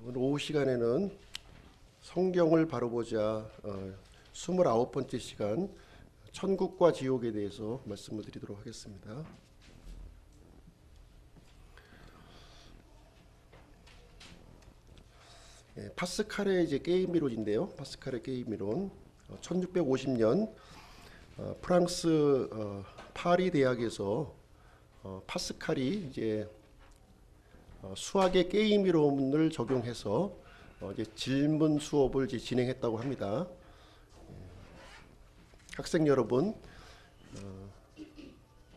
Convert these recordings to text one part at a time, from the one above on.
오늘 오후 시간에는 성경을 바로 보자 29번째 시간 천국과 지옥에 대해서 말씀을 드리도록 하겠습니다. 파스칼의 이제 게임 이론인데요. 파스칼의 게임 이론 1650년 프랑스 파리 대학에서 파스칼이 이제 수학의 게임 이론을 적용해서 이제 질문 수업을 이제 진행했다고 합니다. 학생 여러분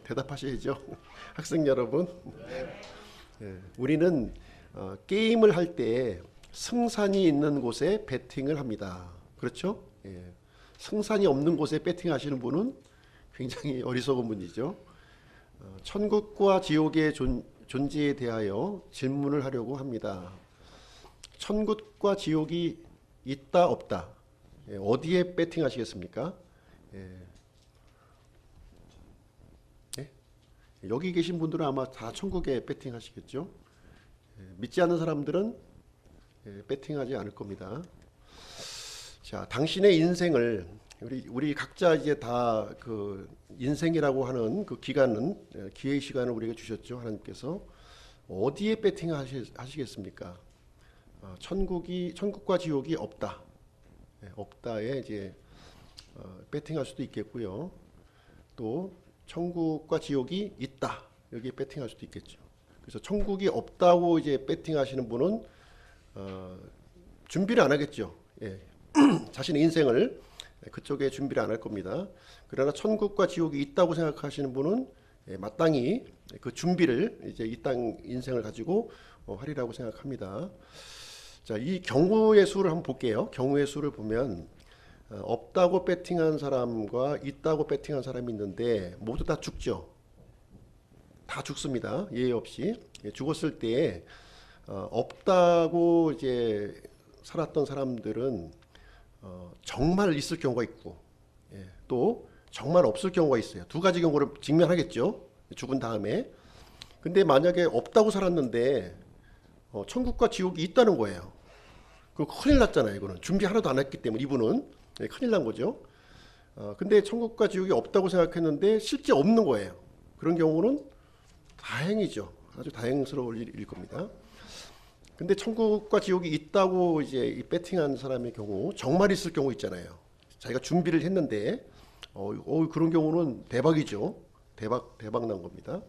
대답하셔야죠. 학생 여러분, 우리는 게임을 할 때 승산이 있는 곳에 배팅을 합니다. 그렇죠? 승산이 없는 곳에 배팅하시는 분은 굉장히 어리석은 분이죠. 천국과 지옥의 존재에 대하여 질문을 하려고 합니다. 천국과 지옥이 있다 없다, 어디에 배팅하시겠습니까? 여기 계신 분들은 아마 다 천국에 배팅하시겠죠. 믿지 않는 사람들은 배팅하지 않을 겁니다. 자, 당신의 인생을 우리 각자 이제 다 그 인생이라고 하는 그 기간은 기회의 시간을 우리에게 주셨죠. 하나님께서 어디에 배팅하시겠습니까? 천국과 지옥이 없다. 없다에 이제 배팅할 수도 있겠고요. 또 천국과 지옥이 있다. 여기에 배팅할 수도 있겠죠. 그래서 천국이 없다고 이제 배팅하시는 분은 준비를 안 하겠죠. 자신의 인생을 그쪽에 준비를 안 할 겁니다. 그러나 천국과 지옥이 있다고 생각하시는 분은 마땅히 그 준비를 이제 이 땅 인생을 가지고 하리라고 생각합니다. 자, 이 경우의 수를 한번 볼게요. 경우의 수를 보면 없다고 배팅한 사람과 있다고 배팅한 사람이 있는데 모두 다 죽죠. 다 죽습니다. 예외 없이. 죽었을 때 없다고 이제 살았던 사람들은 정말 있을 경우가 있고, 또 정말 없을 경우가 있어요. 두 가지 경우를 직면하겠죠. 죽은 다음에. 근데 만약에 없다고 살았는데 천국과 지옥이 있다는 거예요. 그럼 큰일 났잖아요. 이거는 준비 하나도 안 했기 때문에 이분은 큰일 난 거죠. 근데 천국과 지옥이 없다고 생각했는데 실제 없는 거예요. 그런 경우는 다행이죠. 아주 다행스러울 일일 겁니다. 근데 천국과 지옥이 있다고 이제 배팅한 사람의 경우, 정말 있을 경우 있잖아요. 자기가 준비를 했는데 그런 경우는 대박이죠. 대박 난 겁니다.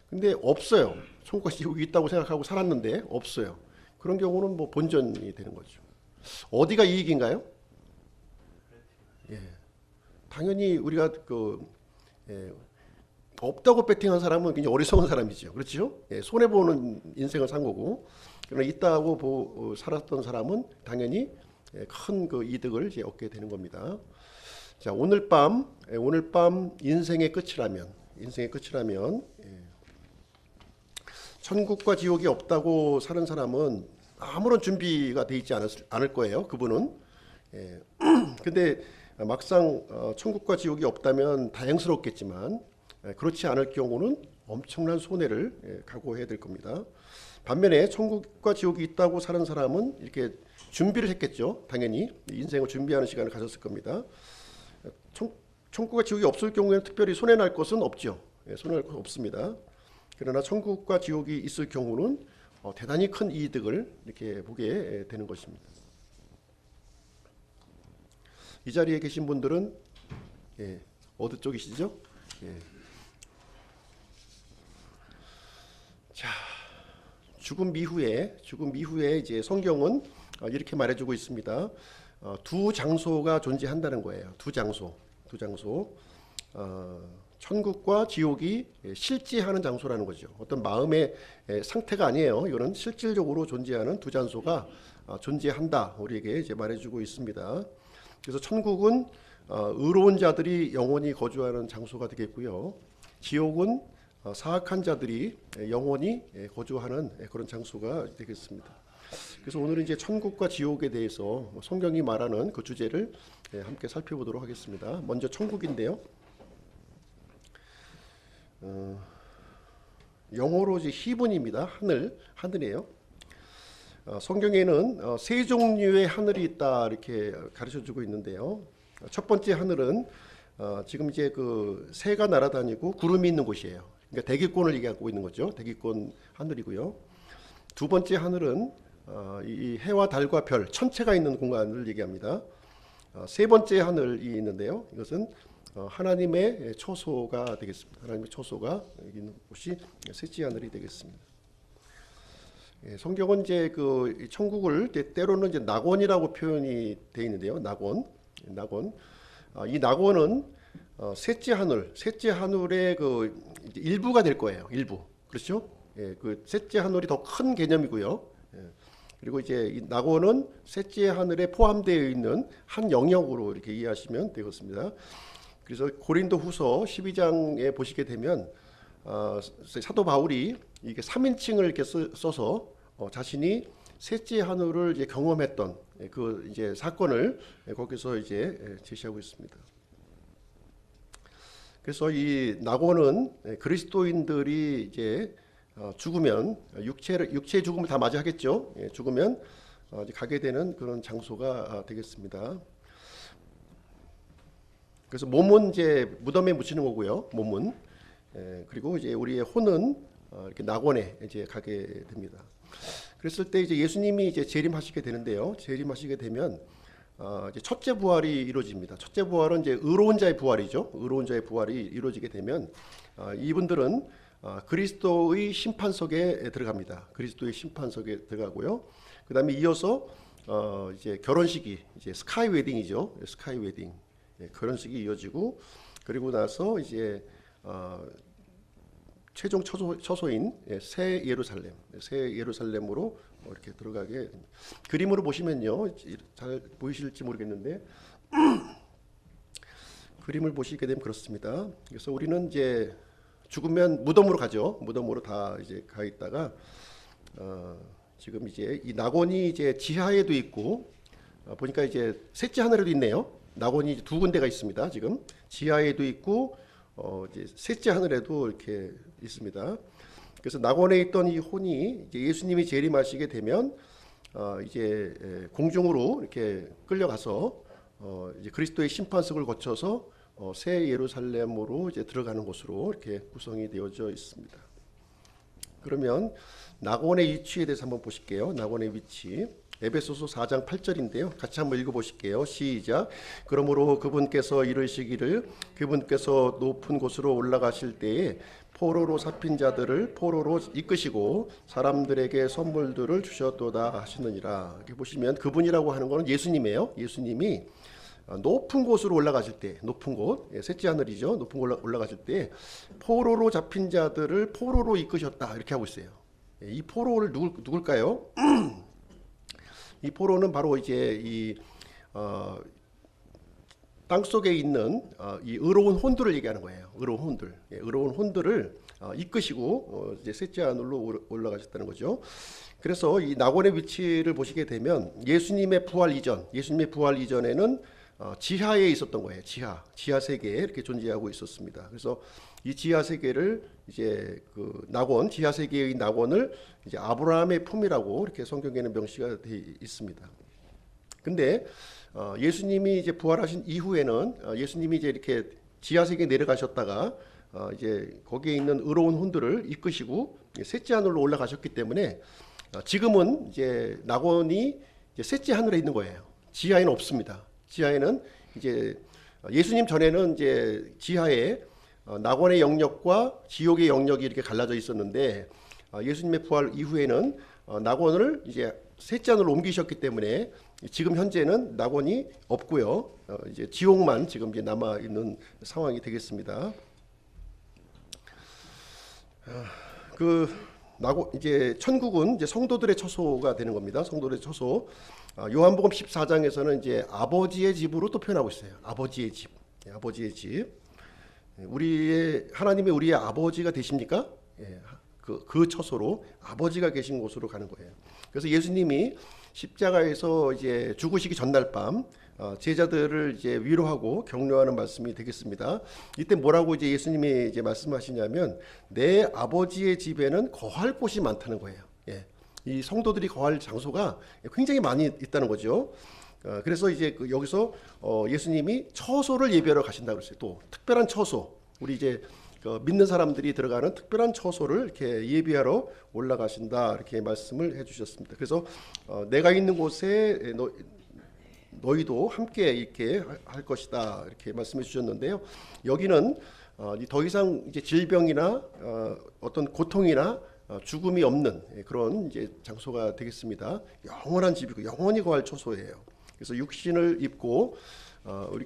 근데 없어요. 천국과 지옥이 있다고 생각하고 살았는데 없어요. 그런 경우는 뭐 본전이 되는 거죠. 어디가 이익인가요? 당연히 우리가 없다고 배팅한 사람은 굉장히 어리석은 사람이죠. 그렇죠? 손해 보는 인생을 산 거고, 그러나 있다고 살았던 사람은 당연히 큰 그 이득을 이제 얻게 되는 겁니다. 자, 오늘 밤 인생의 끝이라면 천국과 지옥이 없다고 사는 사람은 아무런 준비가 돼 있지 않을 거예요. 그분은. 근데 막상 천국과 지옥이 없다면 다행스럽겠지만 그렇지 않을 경우는 엄청난 손해를 각오해야 될 겁니다. 반면에 천국과 지옥이 있다고 사는 사람은 이렇게 준비를 했겠죠. 당연히 인생을 준비하는 시간을 가졌을 겁니다. 천국과 지옥이 없을 경우에는 특별히 손해날 것은 없죠. 손해날 것은 없습니다. 그러나 천국과 지옥이 있을 경우는 대단히 큰 이득을 이렇게 보게 되는 것입니다. 이 자리에 계신 분들은 어느 쪽이시죠? 자, 죽음 이후에 이제 성경은 이렇게 말해주고 있습니다. 두 장소가 존재한다는 거예요. 두 장소. 천국과 지옥이 실제하는 장소라는 거죠. 어떤 마음의 상태가 아니에요. 이거는 실질적으로 존재하는 두 장소가 존재한다. 우리에게 이제 말해주고 있습니다. 그래서 천국은 의로운 자들이 영원히 거주하는 장소가 되겠고요. 지옥은 사악한 자들이 영원히 거주하는 그런 장소가 되겠습니다. 그래서 오늘은 이제 천국과 지옥에 대해서 성경이 말하는 그 주제를 함께 살펴보도록 하겠습니다. 먼저 천국인데요. 영어로 이제 히븐입니다. 하늘이에요. 성경에는 세 종류의 하늘이 있다 이렇게 가르쳐주고 있는데요. 첫 번째 하늘은 지금 이제 그 새가 날아다니고 구름이 있는 곳이에요. 그러니까 대기권을 얘기하고 있는 거죠. 대기권 하늘이고요. 두 번째 하늘은 이 해와 달과 별, 천체가 있는 공간을 얘기합니다. 세 번째 하늘이 있는데요. 이것은 하나님의 초소가 되겠습니다. 하나님의 초소가 있는 곳이 셋째 하늘이 되겠습니다. 성경은 이제 그 천국을 때로는 이제 낙원이라고 표현이 되어 있는데요. 낙원. 이 낙원은 셋째 하늘의 그 일부가 될 거예요. 일부. 그렇죠? 그 셋째 하늘이 더 큰 개념이고요. 그리고 이제 이 낙원은 셋째 하늘에 포함되어 있는 한 영역으로 이렇게 이해하시면 되겠습니다. 그래서 고린도후서 12장에 보시게 되면 사도 바울이 이게 3인칭을 이렇게 써서 자신이 셋째 하늘을 이제 경험했던 그 이제 사건을 거기서 이제 제시하고 있습니다. 그래서 이 낙원은 그리스도인들이 이제 죽으면 육체의 죽음을 다 맞이하겠죠. 죽으면 이제 가게 되는 그런 장소가 되겠습니다. 그래서 몸은 이제 무덤에 묻히는 거고요. 몸은 그리고 이제 우리의 혼은 이렇게 낙원에 이제 가게 됩니다. 그랬을 때 이제 예수님이 이제 재림하시게 되는데요. 재림하시게 되면 이제 첫째 부활이 이루어집니다. 첫째 부활은 이제 의로운 자의 부활이죠. 의로운 자의 부활이 이루어지게 되면 이분들은 그리스도의 심판석에 들어갑니다. 그리스도의 심판석에 들어가고요. 그다음에 이어서 이제 결혼식이 이제 스카이 웨딩이죠. 스카이 웨딩. 결혼식이 이어지고 그리고 나서 이제 최종 처소인 새 예루살렘으로 이렇게 들어가게 됩니다. 그림으로 보시면요, 잘 보이실지 모르겠는데 그림을 보시게 되면 그렇습니다. 그래서 우리는 이제 죽으면 무덤으로 가죠. 무덤으로 다 이제 가 있다가 지금 이제 이 낙원이 이제 지하에도 있고 보니까 이제 셋째 하늘에도 있네요. 낙원이 두 군데가 있습니다. 지금 지하에도 있고 이제 셋째 하늘에도 이렇게 있습니다. 그래서 낙원에 있던 이 혼이 이제 예수님이 재림하시게 되면 이제 공중으로 이렇게 끌려가서 이제 그리스도의 심판석을 거쳐서 새 예루살렘으로 이제 들어가는 곳으로 이렇게 구성이 되어져 있습니다. 그러면 낙원의 위치에 대해서 한번 보실게요. 낙원의 위치. 에베소서 4장 8절인데요. 같이 한번 읽어보실게요. 시작. 그러므로 그분께서 이르시기를 그분께서 높은 곳으로 올라가실 때에 포로로 잡힌 자들을 포로로 이끄시고 사람들에게 선물들을 주셨도다 하시느니라. 이렇게 보시면 그분이라고 하는 것은 예수님이에요. 예수님이 높은 곳으로 올라가실 때, 높은 곳, 셋째 하늘이죠. 높은 곳 올라가실 때 포로로 잡힌 자들을 포로로 이끄셨다 이렇게 하고 있어요. 이 포로를 누굴까요? 이 포로는 바로 이제 이 땅속에 있는 이 의로운 혼들을 얘기하는 거예요. 의로운 혼들, 의로운 혼들을 이끄시고 이제 셋째 하늘로 올라가셨다는 거죠. 그래서 이 낙원의 위치를 보시게 되면 예수님의 부활 이전에는 지하에 있었던 거예요. 지하 세계에 이렇게 존재하고 있었습니다. 그래서 이 지하 세계를 이제 그 낙원, 지하 세계의 낙원을 이제 아브라함의 품이라고 이렇게 성경에는 명시가 되어 있습니다. 근데 예수님이 이제 부활하신 이후에는 예수님이 이제 이렇게 지하 세계에 내려가셨다가 이제 거기에 있는 의로운 혼들을 이끄시고 셋째 하늘로 올라가셨기 때문에 지금은 이제 낙원이 이제 셋째 하늘에 있는 거예요. 지하에는 없습니다. 지하에는 이제 예수님 전에는 이제 지하에 낙원의 영역과 지옥의 영역이 이렇게 갈라져 있었는데 예수님의 부활 이후에는 낙원을 이제 셋째 하늘로 옮기셨기 때문에 지금 현재는 낙원이 없고요. 이제 지옥만 지금 이제 남아 있는 상황이 되겠습니다. 그 낙원 이제 천국은 이제 성도들의 처소가 되는 겁니다. 성도들의 처소. 요한복음 14장에서는 이제 아버지의 집으로 또 표현하고 있어요. 아버지의 집. 아버지의 집. 하나님이 우리의 아버지가 되십니까? 그 처소로 아버지가 계신 곳으로 가는 거예요. 그래서 예수님이 십자가에서 이제 죽으시기 전날 밤 제자들을 이제 위로하고 격려하는 말씀이 되겠습니다. 이때 뭐라고 이제 예수님이 이제 말씀하시냐면 내 아버지의 집에는 거할 곳이 많다는 거예요. 이 성도들이 거할 장소가 굉장히 많이 있다는 거죠. 그래서 이제 여기서 예수님이 처소를 예비하러 가신다고 그랬어요. 또 특별한 처소, 우리 이제 믿는 사람들이 들어가는 특별한 처소를 이렇게 예비하러 올라가신다 이렇게 말씀을 해주셨습니다. 그래서 내가 있는 곳에 너희도 함께 이렇게 할 것이다 이렇게 말씀해 주셨는데요. 여기는 더 이상 이제 질병이나 어떤 고통이나 죽음이 없는 그런 이제 장소가 되겠습니다. 영원한 집이고 영원히 거할 처소예요. 그래서 육신을 입고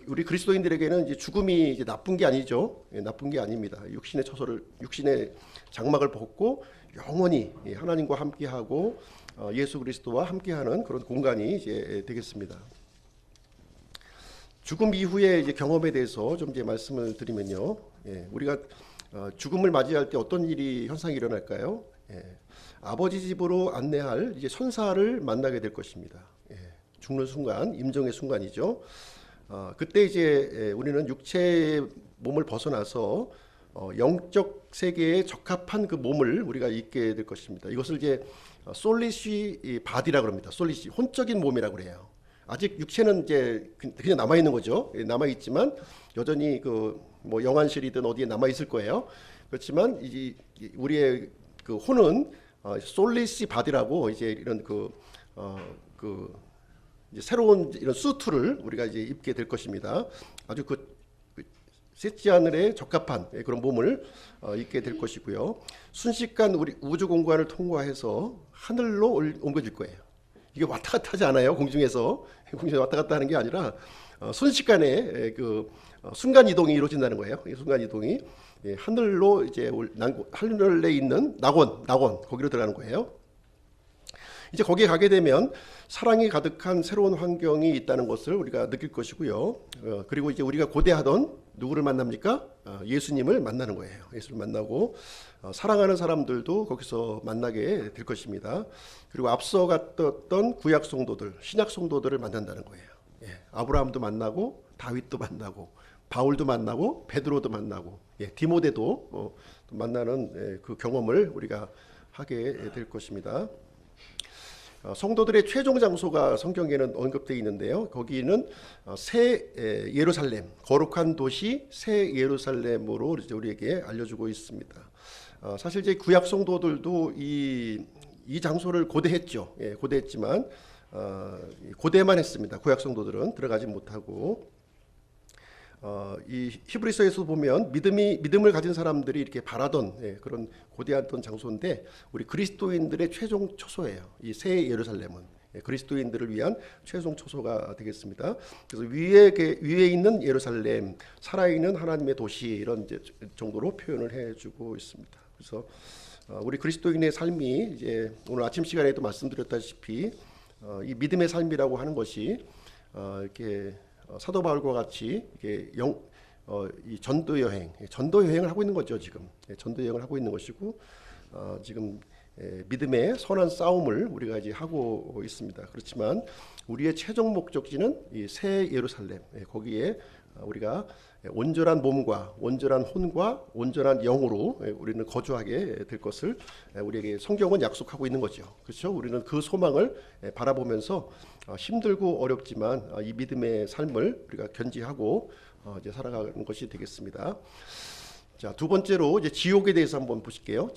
우리 그리스도인들에게는 이제 죽음이 이제 나쁜 게 아니죠. 나쁜 게 아닙니다. 육신의 장막을 벗고 영원히 하나님과 함께하고 예수 그리스도와 함께하는 그런 공간이 이제 되겠습니다. 죽음 이후의 이제 경험에 대해서 좀 이제 말씀을 드리면요, 우리가 죽음을 맞이할 때 어떤 현상이 일어날까요? 아버지 집으로 안내할 이제 천사를 만나게 될 것입니다. 죽는 순간, 임종의 순간이죠. 그때 이제 우리는 육체의 몸을 벗어나서 영적 세계에 적합한 그 몸을 우리가 입게 될 것입니다. 이것을 이제 솔리시 바디라고 합니다. 솔리시 혼적인 몸이라고 그래요. 아직 육체는 이제 그냥 남아 있는 거죠. 남아 있지만 여전히 뭐 영안실이든 어디에 남아 있을 거예요. 그렇지만 우리의 그 혼은 솔리시 바디라고 이제 이런 이제 새로운 이런 수트를 우리가 이제 입게 될 것입니다. 아주 셋지 하늘에 적합한 그런 몸을 입게 될 것이고요. 순식간 우리 우주 공간을 통과해서 하늘로 옮겨질 거예요. 이게 왔다 갔다 하지 않아요. 공중에서 왔다 갔다 하는 게 아니라 순식간에 순간 이동이 이루어진다는 거예요. 순간 이동이 하늘로 이제 하늘에 있는 낙원 거기로 들어가는 거예요. 이제 거기에 가게 되면 사랑이 가득한 새로운 환경이 있다는 것을 우리가 느낄 것이고요. 그리고 이제 우리가 고대하던 누구를 만납니까? 예수님을 만나는 거예요. 예수를 만나고 사랑하는 사람들도 거기서 만나게 될 것입니다. 그리고 앞서 갔던 구약 성도들, 신약 성도들을 만난다는 거예요. 아브라함도 만나고 다윗도 만나고 바울도 만나고 베드로도 만나고 디모데도 만나는 그 경험을 우리가 하게 될 것입니다. 성도들의 최종 장소가 성경에는 언급되어 있는데요. 거기는 새 예루살렘, 거룩한 도시 새 예루살렘으로 우리에게 알려주고 있습니다. 사실 이제 구약 성도들도 이 장소를 고대했죠. 고대했지만 고대만 했습니다. 구약 성도들은 들어가지 못하고 이 히브리서에서 보면 믿음을 가진 사람들이 이렇게 바라던 그런 고대했던 장소인데 우리 그리스도인들의 최종 초소예요. 이 새 예루살렘은 그리스도인들을 위한 최종 초소가 되겠습니다. 그래서 위에 있는 예루살렘, 살아있는 하나님의 도시 이런 정도로 표현을 해주고 있습니다. 그래서 우리 그리스도인의 삶이 이제 오늘 아침 시간에도 말씀드렸다시피 이 믿음의 삶이라고 하는 것이 이렇게 사도 바울과 같이 이게 이 전도 여행을 하고 있는 거죠. 지금 전도 여행을 하고 있는 것이고 지금 믿음의 선한 싸움을 우리가 이제 하고 있습니다. 그렇지만 우리의 최종 목적지는 이 새 예루살렘, 거기에 우리가 온전한 몸과 온전한 혼과 온전한 영으로 우리는 거주하게 될 것을 우리에게 성경은 약속하고 있는 거죠. 그렇죠? 우리는 그 소망을 바라보면서 힘들고 어렵지만 이 믿음의 삶을 우리가 견지하고 이제 살아가는 것이 되겠습니다. 자, 두 번째로 이제 지옥에 대해서 한번 보실게요.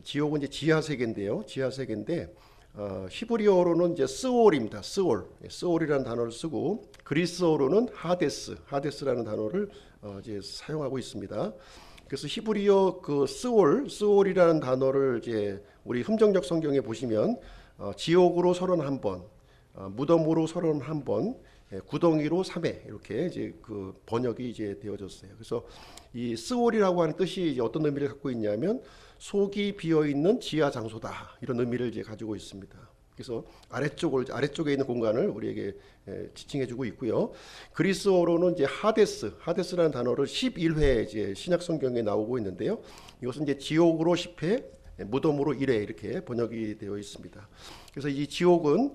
지옥은 이제 지하 세계인데요. 지하 세계인데 히브리어로는 이제 스올입니다. 스올이라는 단어를 쓰고 그리스어로는 하데스라는 단어를 이제 사용하고 있습니다. 그래서 히브리어 그 스올이라는 단어를 이제 우리 흠정역 성경에 보시면 지옥으로 31번, 무덤으로 31번, 구덩이로 3회 이렇게 이제 그 번역이 이제 되어졌어요. 그래서 이 스올이라고 하는 뜻이 이제 어떤 의미를 갖고 있냐면 속이 비어 있는 지하 장소다 이런 의미를 이제 가지고 있습니다. 그래서 아래쪽에 있는 공간을 우리에게 지칭해주고 있고요. 그리스어로는 이제 하데스라는 단어를 11회 이제 신약 성경에 나오고 있는데요. 이것은 이제 지옥으로 10회, 무덤으로 1회 이렇게 번역이 되어 있습니다. 그래서 이 지옥은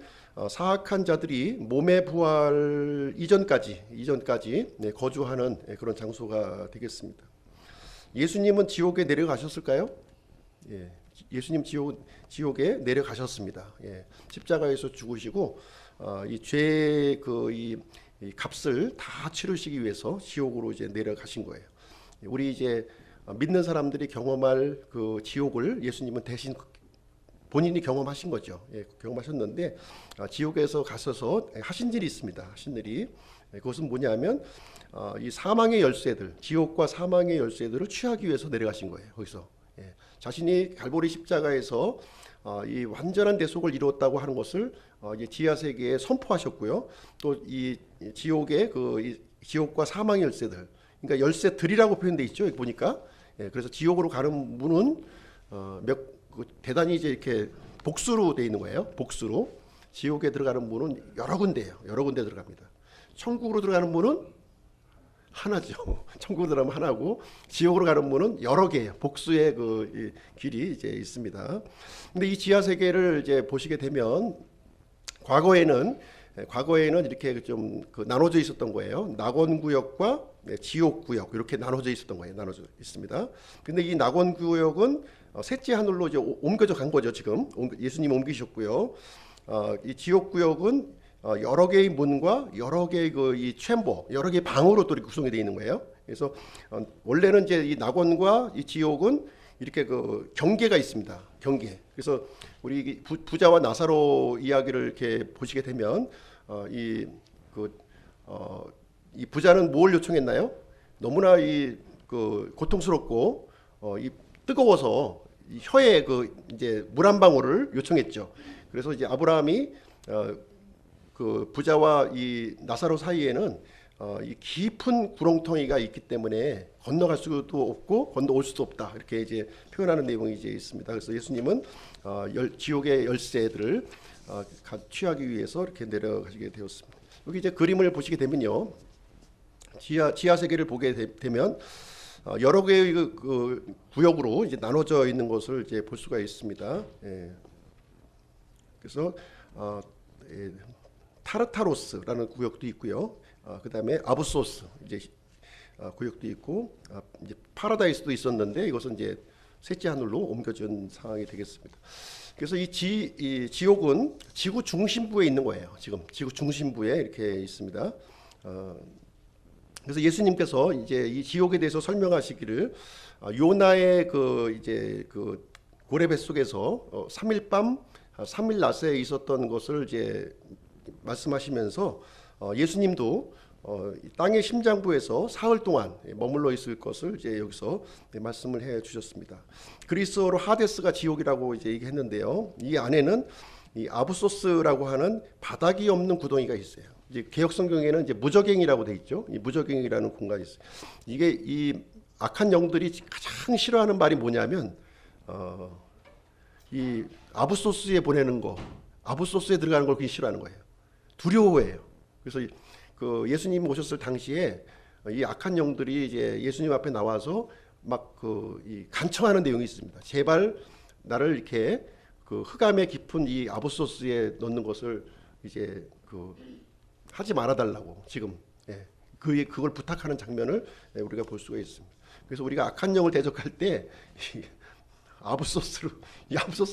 사악한 자들이 몸의 부활 이전까지 거주하는 그런 장소가 되겠습니다. 예수님은 지옥에 내려가셨을까요? 예수님 지옥에 내려가셨습니다. 예, 십자가에서 죽으시고 이 죄의 이 값을 다 치르시기 위해서 지옥으로 이제 내려가신 거예요. 우리 이제 믿는 사람들이 경험할 그 지옥을 예수님은 대신 본인이 경험하신 거죠. 예, 경험하셨는데 지옥에서 가셔서 하신 일이 있습니다. 하신 일이 그것은 뭐냐면 이 사망의 열쇠들, 지옥과 사망의 열쇠들을 취하기 위해서 내려가신 거예요. 거기서 자신이 갈보리 십자가에서 이 완전한 대속을 이루었다고 하는 것을 이제 지하 세계에 선포하셨고요. 또 이 지옥의 이 지옥과 사망의 열쇠들, 그러니까 열쇠들이라고 표현돼 있죠. 여기 보니까 그래서 지옥으로 가는 문은 대단히 이제 이렇게 복수로 돼 있는 거예요. 복수로 지옥에 들어가는 문은 여러 군데예요. 여러 군데 들어갑니다. 천국으로 들어가는 문은 하나죠. 천국으로 들어가면 하나고 지옥으로 가는 문은 여러 개예요. 복수의 이 길이 이제 있습니다. 근데 이 지하 세계를 이제 보시게 되면 과거에는 이렇게 좀 나눠져 있었던 거예요. 낙원 구역과 지옥 구역 이렇게 나눠져 있었던 거예요. 나눠져 있습니다. 근데 이 낙원 구역은 셋째 하늘로 이제 옮겨져 간 거죠. 지금 예수님 옮기셨고요. 이 지옥 구역은 여러 개의 문과 여러 개의 이 챔버, 여러 개의 방으로 또 이렇게 구성이 되어 있는 거예요. 그래서 원래는 이제 이 낙원과 이 지옥은 이렇게 경계가 있습니다. 경계. 그래서 우리 부자와 나사로 이야기를 이렇게 보시게 되면 이 부자는 뭘 요청했나요? 너무나 고통스럽고 이 뜨거워서 이 혀에 이제 물 한 방울을 요청했죠. 그래서 이제 아브라함이 부자와 이 나사로 사이에는 이 깊은 구렁텅이가 있기 때문에 건너갈 수도 없고 건너올 수도 없다 이렇게 이제 표현하는 내용이 이제 있습니다. 그래서 예수님은 지옥의 열쇠들을 취하기 위해서 이렇게 내려가시게 되었습니다. 여기 이제 그림을 보시게 되면요, 지하 세계를 보게 되면 여러 개의 구역으로 이제 나눠져 있는 것을 이제 볼 수가 있습니다. 예. 그래서 타르타로스라는 구역도 있고요. 그다음에 아부소스 이제 구역도 있고 이제 파라다이스도 있었는데 이것은 이제 셋째 하늘로 옮겨진 상황이 되겠습니다. 그래서 이 지옥은 지구 중심부에 있는 거예요. 지금 지구 중심부에 이렇게 있습니다. 그래서 예수님께서 이제 이 지옥에 대해서 설명하시기를 요나의 이제 고래 뱃속에서 3일 밤 3일 낮에 있었던 것을 이제 말씀하시면서 예수님도 땅의 심장부에서 사흘 동안 머물러 있을 것을 이제 여기서 말씀을 해 주셨습니다. 그리스어로 하데스가 지옥이라고 이제 얘기했는데요. 이 안에는 이 아부소스라고 하는 바닥이 없는 구덩이가 있어요. 이제 개역 성경에는 이제 무저갱이라고 돼 있죠. 이 무저갱이라는 공간이 있어요. 이게 이 악한 영들이 가장 싫어하는 말이 뭐냐면 이 아부소스에 보내는 거, 아부소스에 들어가는 걸 굉장히 싫어하는 거예요. 두려워해요. 그래서 예수님 오셨을 당시에 이 악한 영들이 이제 예수님 앞에 나와서 막 이 간청하는 내용이 있습니다. 제발 나를 이렇게 흑암에 깊은 이 아부소스에 넣는 것을 이제 하지 말아달라고 지금 그걸 부탁하는 장면을 우리가 볼 수가 있습니다. 그래서 우리가 악한 영을 대적할 때 아부소스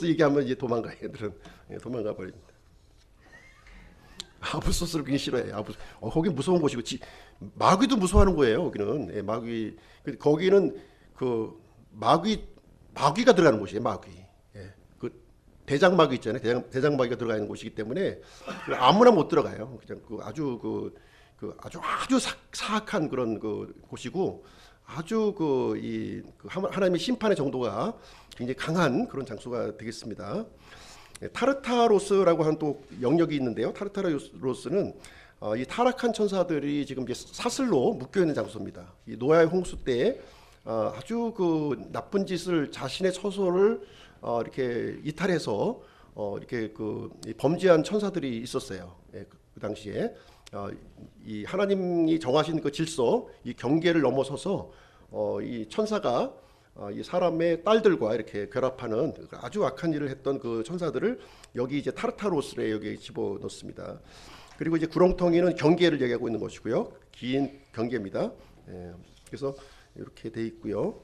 얘기하면 이제 도망가요. 애들은 도망가 버립니다. 아부소스를 굉장히 싫어해요. 거기 무서운 곳이고 마귀도 무서워하는 거예요. 거기는 마귀. 거기는 마귀가 들어가는 곳이에요. 마귀. 대장마귀 있잖아요. 대장마귀가 들어가는 곳이기 때문에 아무나 못 들어가요. 그냥 아주 사악한 그런 곳이고 아주 하나님의 심판의 정도가 굉장히 강한 그런 장소가 되겠습니다. 타르타로스라고 하는 또 영역이 있는데요. 타르타로스는 이 타락한 천사들이 지금 이제 사슬로 묶여 있는 장소입니다. 이 노아의 홍수 때 아주 나쁜 짓을 자신의 처소를 이렇게 이탈해서 이렇게 범죄한 천사들이 있었어요. 그 당시에 이 하나님이 정하신 그 질서, 이 경계를 넘어서서 이 천사가 이 사람의 딸들과 이렇게 결합하는 아주 악한 일을 했던 그 천사들을 여기 이제 타르타로스에 여기 집어넣습니다. 그리고 이제 구렁텅이는 경계를 얘기하고 있는 것이고요. 긴 경계입니다. 그래서 이렇게 돼 있고요.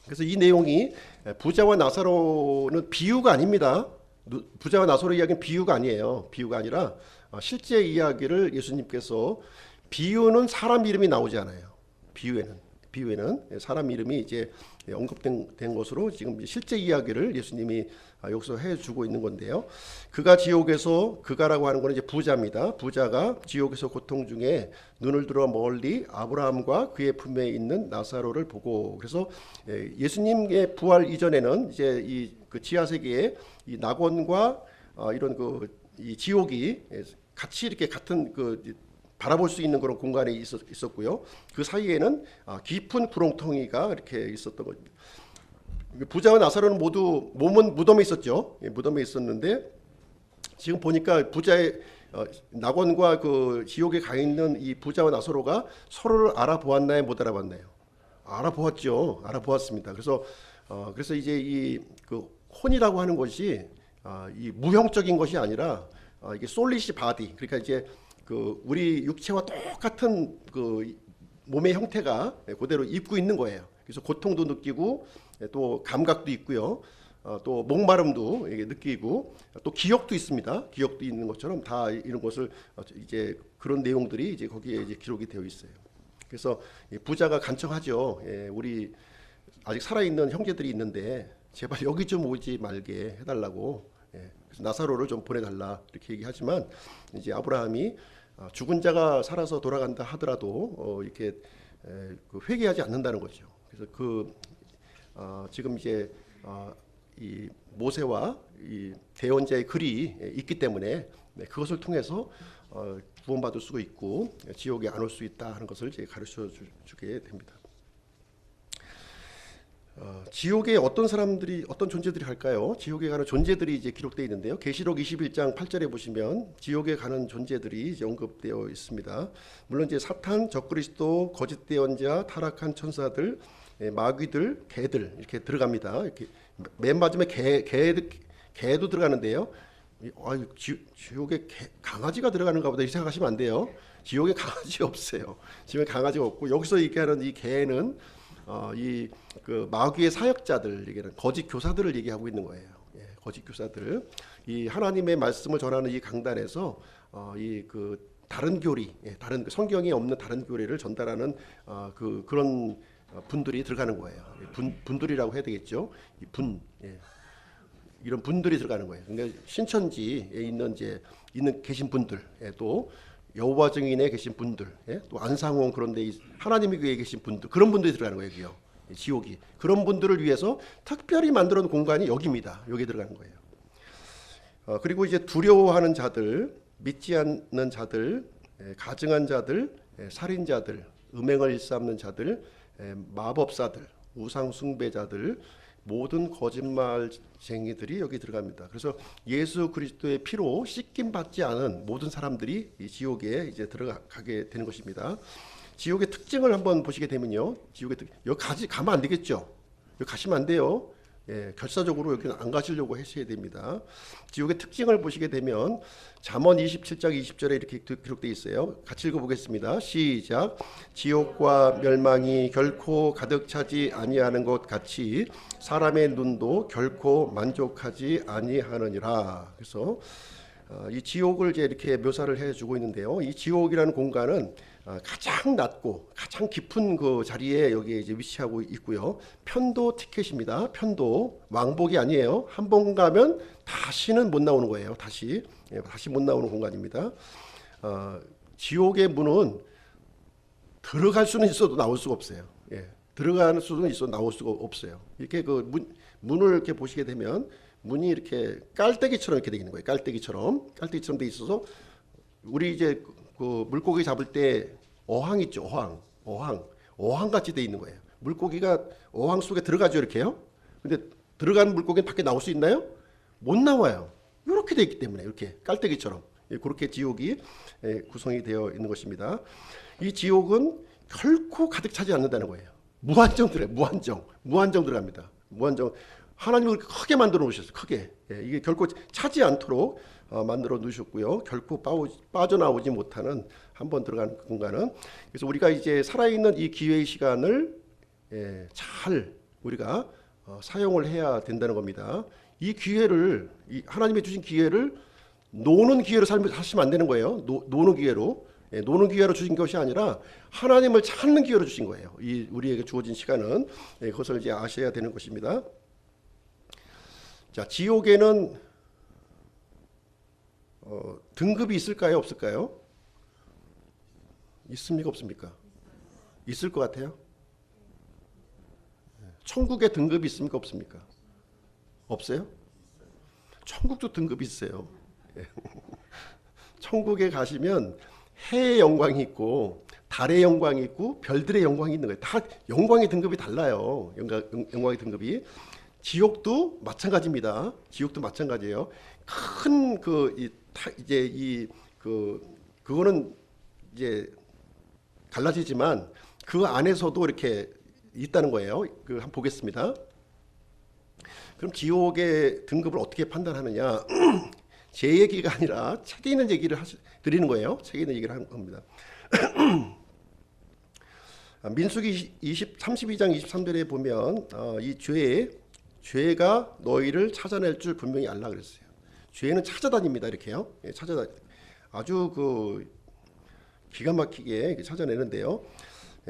그래서 이 내용이 부자와 나사로는 비유가 아닙니다. 부자와 나사로 이야기는 비유가 아니에요. 비유가 아니라 실제 이야기를 예수님께서, 비유는 사람 이름이 나오지 않아요. 비유에는 사람 이름이 이제 언급된 것으로 지금 실제 이야기를 예수님이 여기서 해주고 있는 건데요. 그가라고 하는 것은 이제 부자입니다. 부자가 지옥에서 고통 중에 눈을 들어 멀리 아브라함과 그의 품에 있는 나사로를 보고, 그래서 예수님의 부활 이전에는 이제 그 지하 세계에 이 낙원과 이런 이 지옥이 같이 이렇게 같은 바라볼 수 있는 그런 공간이 있었고요. 그 사이에는 깊은 구렁텅이가 이렇게 있었던 겁니다. 부자와 나사로는 모두 몸은 무덤에 있었죠. 무덤에 있었는데 지금 보니까 부자의 낙원과 그 지옥에 가 있는 이 부자와 나사로가 서로를 알아보았나요, 못 알아봤나요? 알아보았죠. 알아보았습니다. 그래서 이제 이 혼이라고 하는 것이 이 무형적인 것이 아니라 이게 솔리시 바디, 그러니까 이제 우리 육체와 똑같은 몸의 형태가 그대로 입고 있는 거예요. 그래서 고통도 느끼고 또 감각도 있고요. 또 목마름도 느끼고 또 기억도 있습니다. 기억도 있는 것처럼 다 이런 것을 이제 그런 내용들이 이제 거기에 이제 기록이 되어 있어요. 그래서 부자가 간청하죠. 우리 아직 살아있는 형제들이 있는데 제발 여기 좀 오지 말게 해달라고. 그래서 나사로를 좀 보내달라 이렇게 얘기하지만 이제 아브라함이 죽은 자가 살아서 돌아간다 하더라도 이렇게 회개하지 않는다는 거죠. 그래서 지금 이제 이 모세와 이 대언자의 글이 있기 때문에 그것을 통해서 구원받을 수 있고 지옥에 안 올 수 있다 하는 것을 이제 가르쳐 주게 됩니다. 지옥에 어떤 존재들이 갈까요? 지옥에 가는 존재들이 이제 기록되어 있는데요. 계시록 21장 8절에 보시면 지옥에 가는 존재들이 이제 언급되어 있습니다. 물론 이제 사탄, 적그리스도, 거짓 대언자, 타락한 천사들, 마귀들, 개들 이렇게 들어갑니다. 이렇게 맨 마지막에 개도 들어가는데요. 지옥에 강아지가 들어가는가 보다 이 생각하시면 안 돼요. 지옥에 강아지 없어요. 지옥에 강아지가 없고 여기서 얘기하는 이 개는 마귀의 사역자들, 얘기는 거짓 교사들을 얘기하고 있는 거예요. 거짓 교사들, 이 하나님의 말씀을 전하는 이 강단에서 다른 교리, 다른 성경에 없는 다른 교리를 전달하는 그런 분들이 들어가는 거예요. 분들이라고 해야 되겠죠. 이런 분들이 들어가는 거예요. 그러니까 신천지에 계신 분들, 또 여호와 증인에 계신 분들, 또 안상홍 그런데 하나님의 교회에 계신 분들, 그런 분들이 들어가는 거예요. 여기요. 지옥이. 그런 분들을 위해서 특별히 만들어 놓은 공간이 여기입니다. 여기 들어가는 거예요. 그리고 이제 두려워하는 자들, 믿지 않는 자들, 가증한 자들, 살인자들, 음행을 일삼는 자들, 마법사들, 우상 숭배자들, 모든 거짓말쟁이들이 여기 들어갑니다. 그래서 예수 그리스도의 피로 씻김 받지 않은 모든 사람들이 이 지옥에 이제 들어가게 되는 것입니다. 지옥의 특징을 한번 보시게 되면요. 여기 가면 안 되겠죠. 여기 가시면 안 돼요. 결사적으로 여기는 안 가시려고 하셔야 됩니다. 지옥의 특징을 보시게 되면 잠언 27장 20절에 이렇게 기록되어 있어요. 같이 읽어보겠습니다. 시작. 지옥과 멸망이 결코 가득 차지 아니하는 것 같이 사람의 눈도 결코 만족하지 아니하느니라. 그래서 이 지옥을 이제 이렇게 묘사를 해주고 있는데요. 이 지옥이라는 공간은 가장 낮고 가장 깊은 그 자리에 여기에 이제 위치하고 있고요. 편도 티켓입니다. 편도 왕복이 아니에요. 한 번 가면 다시는 못 나오는 거예요. 다시 못 나오는 공간입니다. 지옥의 문은 들어갈 수는 있어도 나올 수가 없어요. 들어가는 수는 있어도 나올 수가 없어요. 이렇게 문을 이렇게 보시게 되면 문이 이렇게 깔때기처럼 이렇게 되어 있는 거예요. 깔때기처럼 돼 있어서 우리 이제 물고기 잡을 때 어항 있죠. 어항 같이 돼 있는 거예요. 물고기가 어항 속에 들어가죠. 이렇게요. 근데 들어간 물고기는 밖에 나올 수 있나요? 못 나와요. 이렇게 돼 있기 때문에 이렇게 깔때기처럼 그렇게 지옥이 구성이 되어 있는 것입니다. 이 지옥은 결코 가득 차지 않는다는 거예요. 무한정 들어갑니다. 무한정. 하나님을 크게 만들어 놓으셨어요. 크게. 이게 결코 차지 않도록 만들어 놓으셨고요. 결코 빠져나오지 못하는 한번 들어간 공간은. 그래서 우리가 이제 살아있는 이 기회의 시간을 잘 우리가 사용을 해야 된다는 겁니다. 이 기회를, 이 하나님이 주신 기회를 노는 기회로 사시면 안 되는 거예요. 노는 기회로. 노는 기회로 주신 것이 아니라 하나님을 찾는 기회로 주신 거예요. 이 우리에게 주어진 시간은 그것을 이제 아셔야 되는 것입니다. 자, 지옥에는 등급이 있을까요, 없을까요? 있습니까, 없습니까? 있을 것 같아요. 천국에 등급이 있습니까, 없습니까? 없어요? 천국도 등급이 있어요. 천국에 가시면 해의 영광이 있고 달의 영광이 있고 별들의 영광이 있는 거예요. 다 영광의 등급이 달라요. 영광의 등급이. 지옥도 마찬가지입니다. 지옥도 마찬가지예요. 큰 그거는 이제 갈라지지만 그 안에서도 이렇게 있다는 거예요. 한번 보겠습니다. 그럼 지옥의 등급을 어떻게 판단하느냐? 제 얘기가 아니라 책에 있는 얘기를 드리는 거예요. 책에 있는 얘기를 하는 겁니다. 민수기 32장 23절에 보면 이 죄가 너희를 찾아낼 줄 분명히 알라 그랬어요. 죄는 찾아다닙니다. 이렇게요. 아주 기가 막히게 찾아내는데요.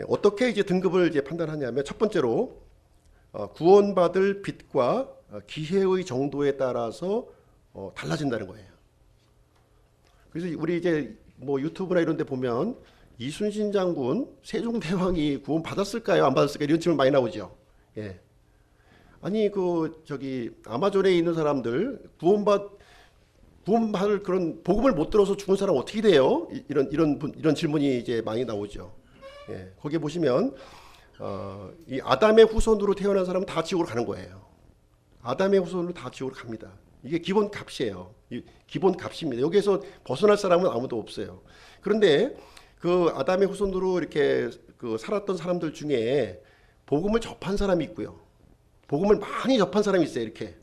어떻게 이제 등급을 이제 판단하냐면 첫 번째로 구원받을 빛과 기회의 정도에 따라서 달라진다는 거예요. 그래서 우리 이제 뭐 유튜브나 이런 데 보면 이순신 장군, 세종대왕이 구원 받았을까요? 안 받았을까요? 이런 질문 많이 나오죠. 예. 아니 아마존에 있는 사람들 구원받을 그런 복음을 못 들어서 죽은 사람 어떻게 돼요? 이런 질문이 이제 많이 나오죠. 예. 거기에 보시면 이 아담의 후손으로 태어난 사람은 다 지옥으로 가는 거예요. 아담의 후손으로 다 지옥으로 갑니다. 이게 기본 값이에요. 기본 값입니다. 여기에서 벗어날 사람은 아무도 없어요. 그런데 그 아담의 후손으로 이렇게 살았던 사람들 중에 복음을 접한 사람이 있고요. 복음을 많이 접한 사람이 있어요. 이렇게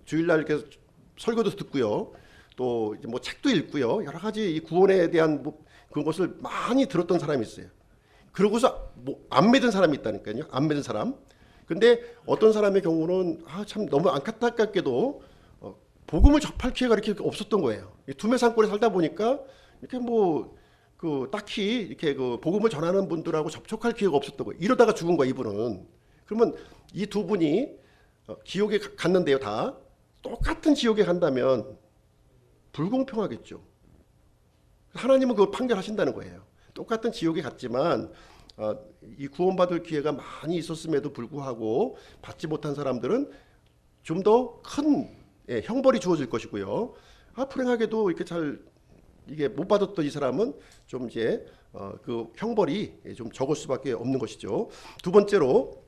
주일날 이렇게 설교도 듣고요. 또 이제 뭐 책도 읽고요. 여러 가지 이 구원에 대한 그것을 많이 들었던 사람이 있어요. 그러고서 안 믿은 사람이 있다니까요. 안 믿은 사람. 근데 어떤 사람의 경우는 참 너무 안타깝게도 복음을 접할 기회가 이렇게 없었던 거예요. 두메산골에 살다 보니까 이렇게 딱히 이렇게 복음을 전하는 분들하고 접촉할 기회가 없었던 거예요. 이러다가 죽은 거예요, 이분은. 그러면 이 두 분이 지옥에 갔는데요, 다 똑같은 지옥에 간다면 불공평하겠죠. 하나님은 그걸 판결하신다는 거예요. 똑같은 지옥에 갔지만 이 구원받을 기회가 많이 있었음에도 불구하고 받지 못한 사람들은 좀 더 큰 형벌이 주어질 것이고요. 불행하게도 이게 못 받았던 이 사람은 좀 이제 그 형벌이 좀 적을 수밖에 없는 것이죠. 두 번째로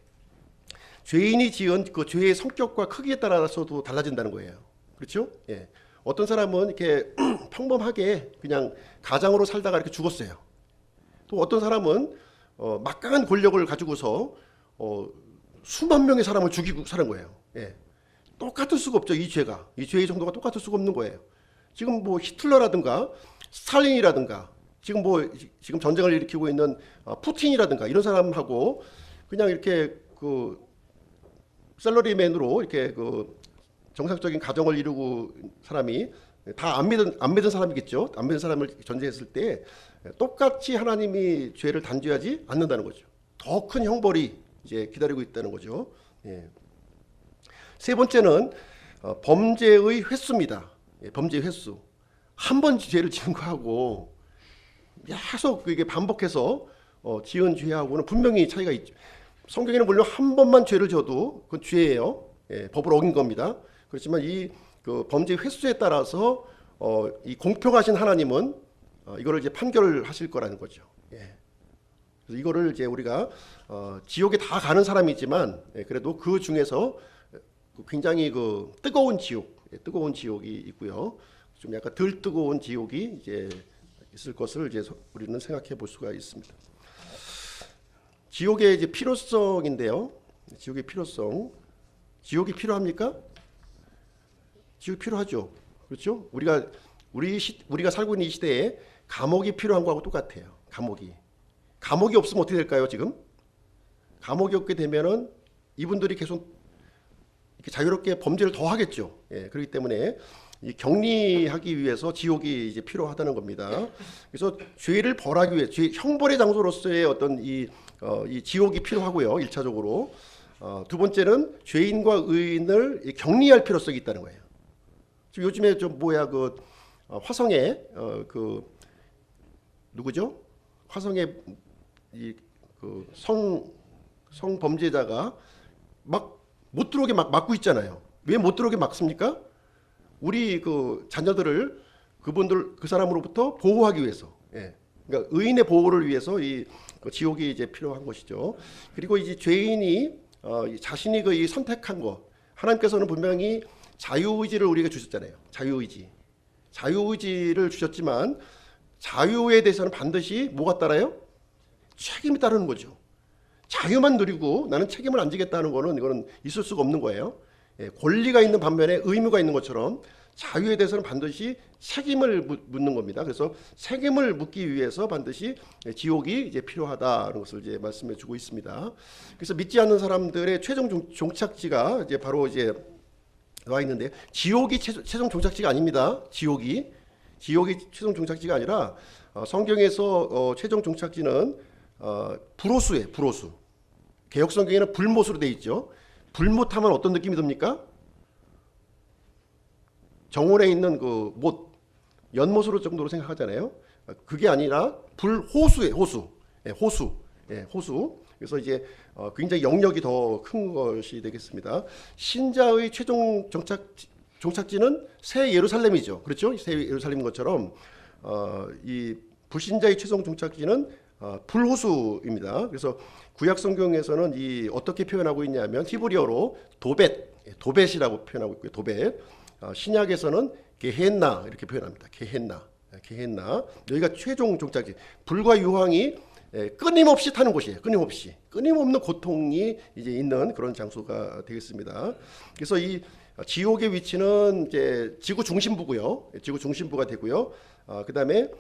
죄인이 지은 그 죄의 성격과 크기에 따라서도 달라진다는 거예요. 그렇죠? 예. 어떤 사람은 이렇게 평범하게 그냥 가장으로 살다가 이렇게 죽었어요. 또 어떤 사람은 막강한 권력을 가지고서 수만 명의 사람을 죽이고 사는 거예요. 예. 똑같을 수가 없죠. 이 죄의 정도가 똑같을 수가 없는 거예요. 지금 뭐 히틀러라든가 스탈린이라든가 지금 전쟁을 일으키고 있는 푸틴이라든가 이런 사람하고 그냥 이렇게 셀러리맨으로 이렇게 정상적인 가정을 이루고 사람이 다 안 믿은 사람이겠죠. 안 믿은 사람을 전제했을 때 똑같이 하나님이 죄를 단죄하지 않는다는 거죠. 더 큰 형벌이 이제 기다리고 있다는 거죠. 예. 세 번째는 범죄의 횟수입니다. 예, 범죄의 횟수. 한 번 죄를 지은 거하고 계속 이게 반복해서 지은 죄하고는 분명히 차이가 있죠. 성경에는 물론 한 번만 죄를 져도 그건 죄예요. 예, 법을 어긴 겁니다. 그렇지만 이 범죄 횟수에 따라서 이 공평하신 하나님은 이거를 이제 판결을 하실 거라는 거죠. 예. 그래서 이거를 이제 우리가 지옥에 다 가는 사람이지만 그래도 그 중에서 굉장히 뜨거운 지옥이 있고요. 좀 약간 덜 뜨거운 지옥이 이제 있을 것을 이제 우리는 생각해 볼 수가 있습니다. 지옥의 이제 필요성인데요. 지옥의 필요성. 지옥이 필요합니까? 지옥이 필요하죠. 그렇죠? 우리가 살고 있는 이 시대에 감옥이 필요한 거하고 똑같아요. 감옥이 없으면 어떻게 될까요, 지금? 감옥에 없게 되면은 이분들이 계속 이렇게 자유롭게 범죄를 더 하겠죠. 예, 그렇기 때문에 이 격리하기 위해서 지옥이 이제 필요하다는 겁니다. 그래서 죄를 벌하기 위해 형벌의 장소로서의 어떤 이 지옥이 필요하고요. 1차적으로. 두 번째는 죄인과 의인을 격리할 필요성이 있다는 거예요. 지금 요즘에 좀 화성에 누구죠? 화성에 성범죄자가 막 못 들어오게 막 막고 있잖아요. 왜 못 들어오게 막습니까? 우리 자녀들을 그 사람으로부터 보호하기 위해서. 예. 그러니까 의인의 보호를 위해서 지옥이 이제 필요한 것이죠. 그리고 이제 죄인이 자신이 이 선택한 거, 하나님께서는 분명히 자유의지를 우리에게 주셨잖아요. 자유의지를 주셨지만 자유에 대해서는 반드시 뭐가 따라요? 책임이 따르는 거죠. 자유만 누리고 나는 책임을 안 지겠다는 이거는 있을 수가 없는 거예요. 예, 권리가 있는 반면에 의무가 있는 것처럼 자유에 대해서는 반드시 책임을 묻는 겁니다. 그래서 책임을 묻기 위해서 반드시 지옥이 이제 필요하다는 것을 이제 말씀해 주고 있습니다. 그래서 믿지 않는 사람들의 최종 종착지가 이제 바로 이제 나와 있는데, 지옥이 최종 종착지가 아닙니다. 지옥이 최종 종착지가 아니라 성경에서 최종 종착지는 불호수예요. 불호수. 개역 성경에는 불못으로 되어 있죠. 불못하면 어떤 느낌이 듭니까? 정원에 있는 못, 연못으로 정도로 생각하잖아요. 그게 아니라 불호수예요. 호수. 예, 호수. 예, 호수. 그래서 이제 굉장히 영역이 더 큰 것이 되겠습니다. 신자의 최종 종착지는 새 예루살렘이죠. 그렇죠? 새 예루살렘인 것처럼 이 불신자의 최종 종착지는 불호수입니다. 그래서 구약 성경에서는 어떻게 표현하고 있냐면 히브리어로 도벳이라고 표현하고 있고요. 도벳. 신약에서는 게헨나 이렇게 표현합니다. 게헨나. 여기가 최종 종착지. 불과 유황이 끊임없이 타는 곳이에요. 끊임없는 고통이 이제 있는 그런 장소가 되겠습니다. 그래서 이 지옥의 위치는 이제 지구 중심부고요. 지구 중심부가 되고요. 그다음에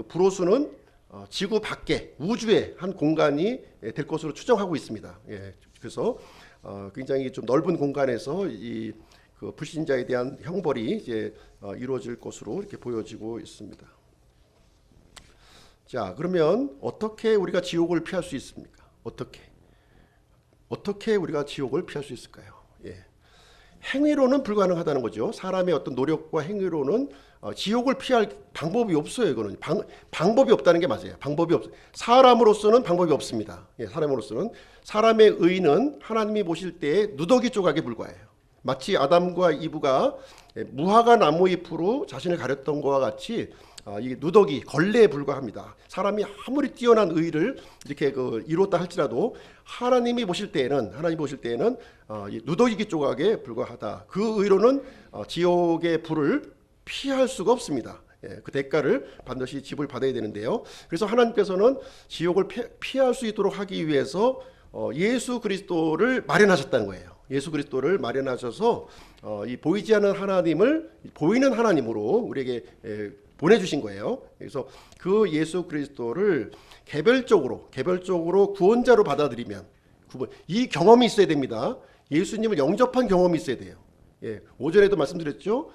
불호수는 지구 밖에 우주의 한 공간이 될 것으로 추정하고 있습니다. 예, 그래서 굉장히 좀 넓은 공간에서 불신자에 대한 형벌이 이제 이루어질 것으로 이렇게 보여지고 있습니다. 자, 그러면 어떻게 우리가 지옥을 피할 수 있습니까? 어떻게 우리가 지옥을 피할 수 있을까요? 예. 행위로는 불가능하다는 거죠. 사람의 어떤 노력과 행위로는 지옥을 피할 방법이 없어요. 이거는 방법이 없다는 게 맞아요. 사람으로서는 방법이 없습니다. 예, 사람의 의는 하나님이 보실 때 누더기 조각에 불과해요. 마치 아담과 이브가 무화과 나무 잎으로 자신을 가렸던 것과 같이 이 누더기, 걸레에 불과합니다. 사람이 아무리 뛰어난 의를 이렇게 이뤘다 할지라도 하나님이 보실 때에는 이 누더기 조각에 불과하다. 그 의로는 지옥의 불을 피할 수가 없습니다. 예, 그 대가를 반드시 지불받아야 되는데요. 그래서 하나님께서는 지옥을 피할 수 있도록 하기 위해서 예수 그리스도를 마련하셨다는 거예요. 예수 그리스도를 마련하셔서 이 보이지 않는 하나님을 보이는 하나님으로 우리에게 보내주신 거예요. 그래서 그 예수 그리스도를 개별적으로 구원자로 받아들이면 이 경험이 있어야 됩니다. 예수님을 영접한 경험이 있어야 돼요. 예, 오전에도 말씀드렸죠.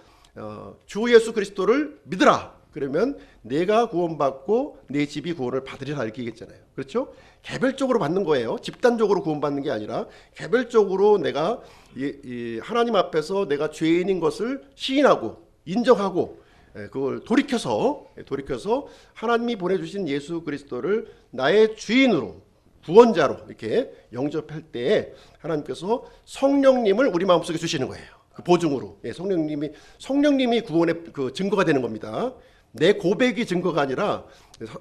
주 예수 그리스도를 믿으라. 그러면 내가 구원받고 내 집이 구원을 받으리라 이렇게 얘기했잖아요. 그렇죠? 개별적으로 받는 거예요. 집단적으로 구원받는 게 아니라 개별적으로 내가 하나님 앞에서 내가 죄인인 것을 시인하고 인정하고 그걸 돌이켜서 하나님이 보내주신 예수 그리스도를 나의 주인으로 구원자로 이렇게 영접할 때 하나님께서 성령님을 우리 마음속에 주시는 거예요. 그 보증으로. 예, 성령님이 구원의 그 증거가 되는 겁니다. 내 고백이 증거가 아니라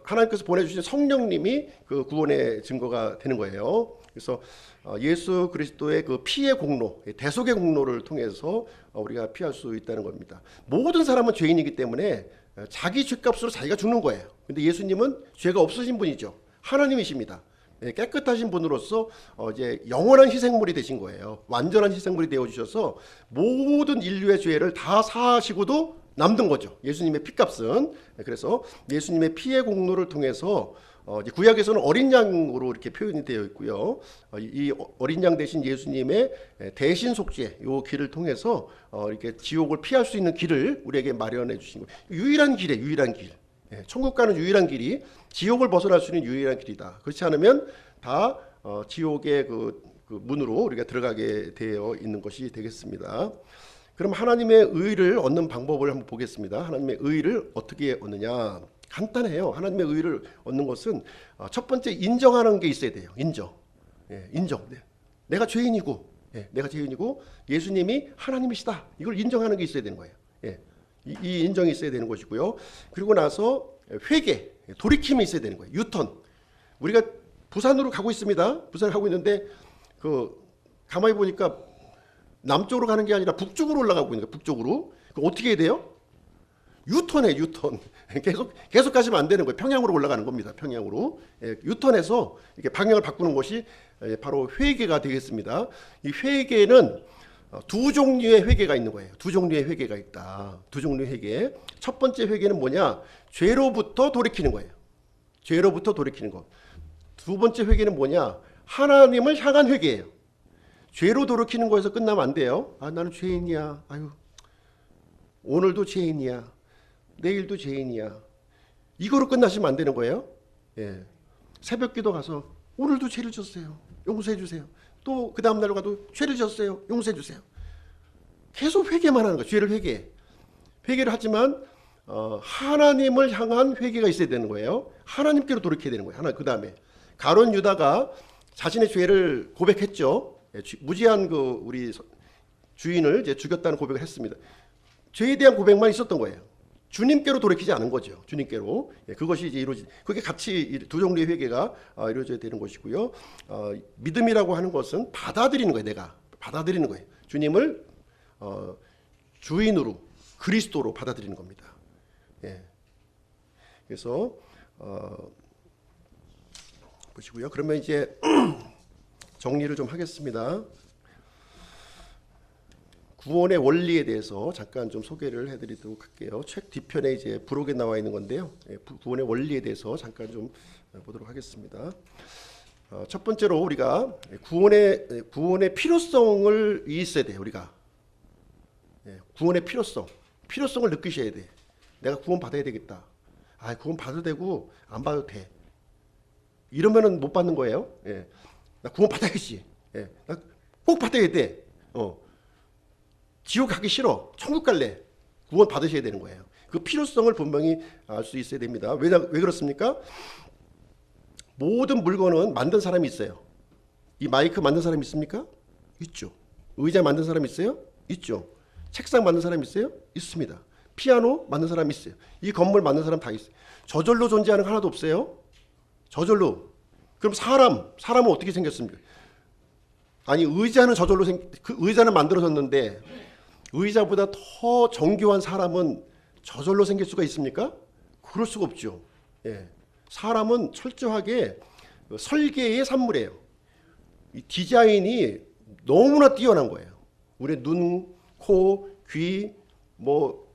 하나님께서 보내주신 성령님이 그 구원의 증거가 되는 거예요. 그래서 예수 그리스도의 그 피의 공로, 대속의 공로를 통해서 우리가 피할 수 있다는 겁니다. 모든 사람은 죄인이기 때문에 자기 죄값으로 자기가 죽는 거예요. 근데 예수님은 죄가 없으신 분이죠. 하나님이십니다. 깨끗하신 분으로서 이제 영원한 희생물이 되신 거예요. 완전한 희생물이 되어 주셔서 모든 인류의 죄를 다 사하시고도 남는 거죠. 예수님의 피값은. 그래서 예수님의 피의 공로를 통해서 이제 구약에서는 어린 양으로 이렇게 표현이 되어 있고요. 이 어린 양 대신 예수님의 대신 속죄 요 길을 통해서 이렇게 지옥을 피할 수 있는 길을 우리에게 마련해 주신 거예요. 유일한 길이에요. 유일한 길. 천국 가는 유일한 길이 지옥을 벗어날 수 있는 유일한 길이다. 그렇지 않으면 다 지옥의 그 문으로 우리가 들어가게 되어 있는 것이 되겠습니다. 그럼 하나님의 의를 얻는 방법을 한번 보겠습니다. 하나님의 의를 어떻게 얻느냐? 간단해요. 하나님의 의를 얻는 것은 첫 번째 인정하는 게 있어야 돼요. 인정. 인정. 내가 죄인이고, 내가 죄인이고 예수님이 하나님이시다. 이걸 인정하는 게 있어야 되는 거예요. 이 인정이 있어야 되는 것이고요. 그리고 나서 회개, 돌이킴이 있어야 되는 거예요. 유턴. 우리가 부산으로 가고 있습니다. 부산을 가고 있는데 가만히 보니까 남쪽으로 가는 게 아니라 북쪽으로 올라가고 있는 거예요. 북쪽으로. 어떻게 해야 돼요? 유턴해, 유턴. 계속 가시면 안 되는 거예요. 평양으로 올라가는 겁니다. 평양으로. 유턴해서 이렇게 방향을 바꾸는 것이 바로 회개가 되겠습니다. 이 회개는 두 종류의 회개가 있는 거예요. 두 종류의 회개가 있다. 두 종류의 회개. 첫 번째 회개는 뭐냐? 죄로부터 돌이키는 거예요. 죄로부터 돌이키는 것. 두 번째 회개는 뭐냐? 하나님을 향한 회개예요. 죄로 돌이키는 거에서 끝나면 안 돼요. 나는 죄인이야. 아유, 오늘도 죄인이야. 내일도 죄인이야. 이거로 끝나시면 안 되는 거예요. 새벽기도 가서 오늘도 죄를 졌어요. 용서해 주세요. 또 그 다음 날로 가도 죄를 졌어요. 용서해 주세요. 계속 회개만 하는 거예요. 죄를 회개해. 회개를 하지만 하나님을 향한 회개가 있어야 되는 거예요. 하나님께로 돌이켜야 되는 거예요. 그 다음에 가룟 유다가 자신의 죄를 고백했죠. 무지한 우리 주인을 이제 죽였다는 고백을 했습니다. 죄에 대한 고백만 있었던 거예요. 주님께로 돌이키지 않은 거죠. 주님께로. 그것이 이제 그게 같이 두 종류의 회개가 이루어져야 되는 것이고요. 믿음이라고 하는 것은 받아들이는 거예요. 내가 받아들이는 거예요. 주님을 주인으로 그리스도로 받아들이는 겁니다. 그래서 보시고요. 그러면 이제 정리를 좀 하겠습니다. 구원의 원리에 대해서 잠깐 좀 소개를 해드리도록 할게요. 책 뒤편에 이제 부록에 나와 있는 건데요. 구원의 원리에 대해서 잠깐 좀 보도록 하겠습니다. 첫 번째로 우리가 구원의 필요성을 있어야 돼요. 우리가 구원의 필요성을 느끼셔야 돼. 내가 구원 받아야 되겠다. 구원 받아도 되고 안 받아도 돼. 이러면은 못 받는 거예요. 나 구원 받아야지. 나 꼭 받아야 돼. 지옥 가기 싫어. 천국 갈래. 구원 받으셔야 되는 거예요. 그 필요성을 분명히 알 수 있어야 됩니다. 왜 그렇습니까? 모든 물건은 만든 사람이 있어요. 이 마이크 만든 사람 있습니까? 있죠. 의자 만든 사람 있어요? 있죠. 책상 만든 사람 있어요? 있습니다. 피아노 만든 사람 있어요. 이 건물 만든 사람 다 있어요. 저절로 존재하는 거 하나도 없어요. 저절로. 그럼 사람은 어떻게 생겼습니까? 아니, 의자는 저절로 그 의자는 만들어졌는데 의자보다 더 정교한 사람은 저절로 생길 수가 있습니까? 그럴 수가 없죠. 사람은 철저하게 설계의 산물이에요. 이 디자인이 너무나 뛰어난 거예요. 우리 눈, 코, 귀,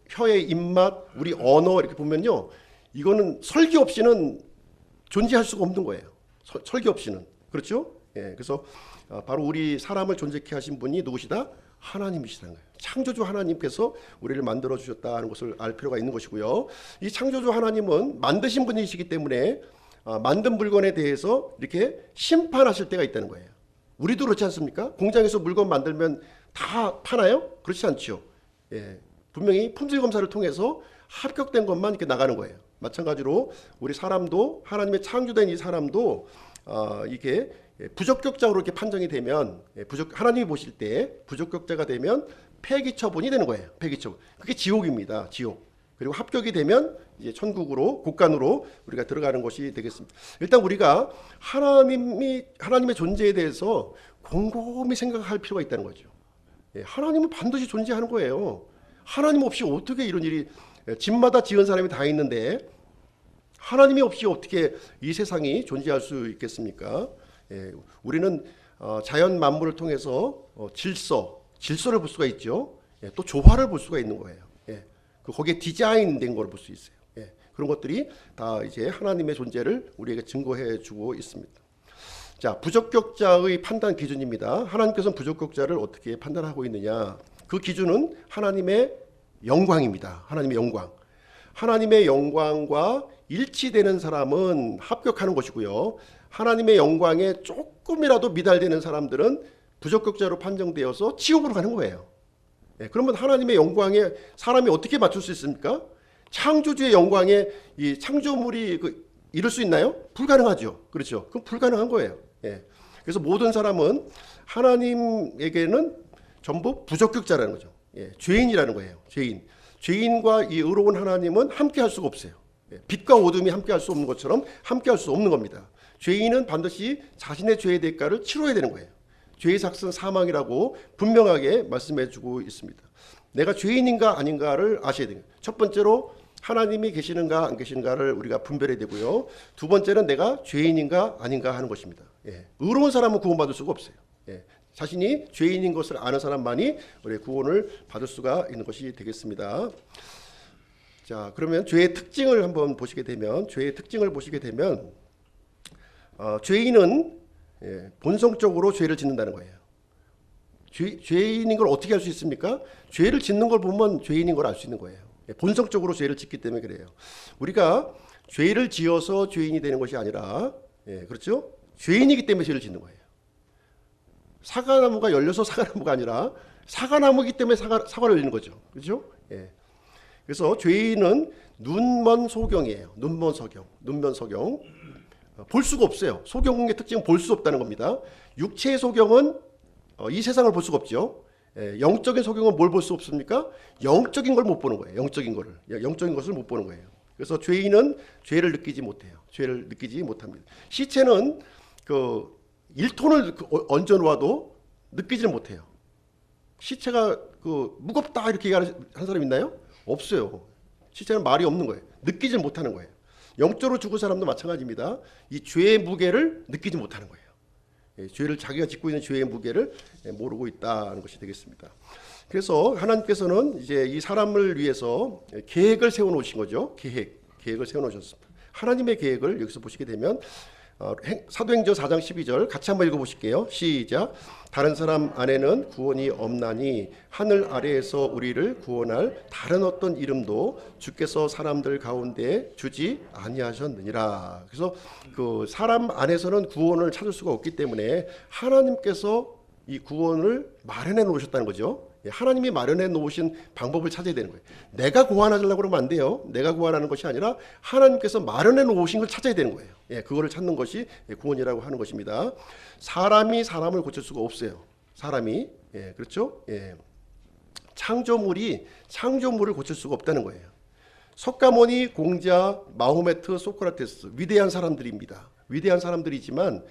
혀의 입맛, 우리 언어 이렇게 보면요, 이거는 설계 없이는 존재할 수가 없는 거예요. 설계 없이는. 그렇죠? 그래서 바로 우리 사람을 존재케 하신 분이 누구시다? 하나님이시라는 거예요. 창조주 하나님께서 우리를 만들어 주셨다는 것을 알 필요가 있는 것이고요. 이 창조주 하나님은 만드신 분이시기 때문에 만든 물건에 대해서 이렇게 심판하실 때가 있다는 거예요. 우리도 그렇지 않습니까? 공장에서 물건 만들면 다 파나요? 그렇지 않죠. 분명히 품질 검사를 통해서 합격된 것만 이렇게 나가는 거예요. 마찬가지로 우리 사람도 하나님의 창조된 이 사람도 이게 부적격자로 이렇게 판정이 되면 하나님이 보실 때 부적격자가 되면 폐기 처분이 되는 거예요. 폐기 처분. 그게 지옥입니다. 지옥. 그리고 합격이 되면 이제 천국으로 곳간으로 우리가 들어가는 것이 되겠습니다. 일단 우리가 하나님의 존재에 대해서 곰곰이 생각할 필요가 있다는 거죠. 하나님은 반드시 존재하는 거예요. 하나님 없이 어떻게 이런 일이 집마다 지은 사람이 다 있는데 하나님이 없이 어떻게 이 세상이 존재할 수 있겠습니까? 우리는 자연 만물을 통해서 질서를 볼 수가 있죠. 또 조화를 볼 수가 있는 거예요. 거기에 디자인된 걸 볼 수 있어요. 그런 것들이 다 이제 하나님의 존재를 우리에게 증거해 주고 있습니다. 자, 부적격자의 판단 기준입니다. 하나님께서는 부적격자를 어떻게 판단하고 있느냐? 그 기준은 하나님의 영광입니다. 하나님의 영광. 하나님의 영광과 일치되는 사람은 합격하는 것이고요. 하나님의 영광에 조금이라도 미달되는 사람들은 부적격자로 판정되어서 지옥으로 가는 거예요. 그러면 하나님의 영광에 사람이 어떻게 맞출 수 있습니까? 창조주의 영광에 이 창조물이 이룰 수 있나요? 불가능하죠. 그렇죠. 그럼 불가능한 거예요. 그래서 모든 사람은 하나님에게는 전부 부적격자라는 거죠. 죄인이라는 거예요. 죄인과 이 의로운 하나님은 함께 할 수가 없어요. 빛과 어둠이 함께 할 수 없는 것처럼 함께 할 수 없는 겁니다. 죄인은 반드시 자신의 죄의 대가를 치러야 되는 거예요. 죄의 삭은 사망이라고 분명하게 말씀해 주고 있습니다. 내가 죄인인가 아닌가를 아셔야 돼요. 첫 번째로 하나님이 계시는가 안 계시는가를 우리가 분별해야 되고요. 두 번째는 내가 죄인인가 아닌가 하는 것입니다. 의로운 사람은 구원받을 수가 없어요. 자신이 죄인인 것을 아는 사람만이 우리 구원을 받을 수가 있는 것이 되겠습니다. 자, 그러면 죄의 특징을 한번 보시게 되면 죄인은 본성적으로 죄를 짓는다는 거예요. 죄인인 걸 어떻게 알 수 있습니까? 죄를 짓는 걸 보면 죄인인 걸 알 수 있는 거예요. 본성적으로 죄를 짓기 때문에 그래요. 우리가 죄를 지어서 죄인이 되는 것이 아니라, 그렇죠? 죄인이기 때문에 죄를 짓는 거예요. 사과나무가 열려서 사과나무가 아니라 사과나무이기 때문에 사과를 열리는 거죠. 그렇죠? 그래서 죄인은 눈먼 소경이에요. 눈먼 소경. 볼 수가 없어요. 소경의 특징은 볼 수 없다는 겁니다. 육체의 소경은 이 세상을 볼 수가 없죠. 영적인 소경은 뭘 볼 수 없습니까? 영적인 걸 못 보는 거예요. 영적인 것을 못 보는 거예요. 그래서 죄인은 죄를 느끼지 못해요. 죄를 느끼지 못합니다. 시체는 그 1톤을 얹어 놓아도 느끼지는 못해요. 시체가 그 무겁다 이렇게 얘기하는 사람 있나요? 없어요. 시체는 말이 없는 거예요. 느끼지 못하는 거예요. 영적으로 죽은 사람도 마찬가지입니다. 이 죄의 무게를 느끼지 못하는 거예요. 죄를 자기가 짓고 있는 죄의 무게를 모르고 있다는 것이 되겠습니다. 그래서 하나님께서는 이제 이 사람을 위해서 계획을 세워 놓으신 거죠. 계획을 세워 놓으셨습니다. 하나님의 계획을 여기서 보시게 되면 사도행전 4장 12절 같이 한번 읽어보실게요. 시작. 다른 사람 안에는 구원이 없나니 하늘 아래에서 우리를 구원할 다른 어떤 이름도 주께서 사람들 가운데 주지 아니하셨느니라. 그래서 그 사람 안에서는 구원을 찾을 수가 없기 때문에 하나님께서 이 구원을 마련해 놓으셨다는 거죠. 하나님이 마련해 놓으신 방법을 찾아야 되는 거예요. 내가 구원하려고 그러면 안 돼요. 내가 구원하는 것이 아니라 하나님께서 마련해 놓으신 걸 찾아야 되는 거예요. 그거를 찾는 것이 구원이라고 하는 것입니다. 사람이 사람을 고칠 수가 없어요. 사람이 그렇죠? 창조물이 창조물을 고칠 수가 없다는 거예요. 석가모니, 공자, 마호메트, 소크라테스 위대한 사람들입니다. 위대한 사람들이지만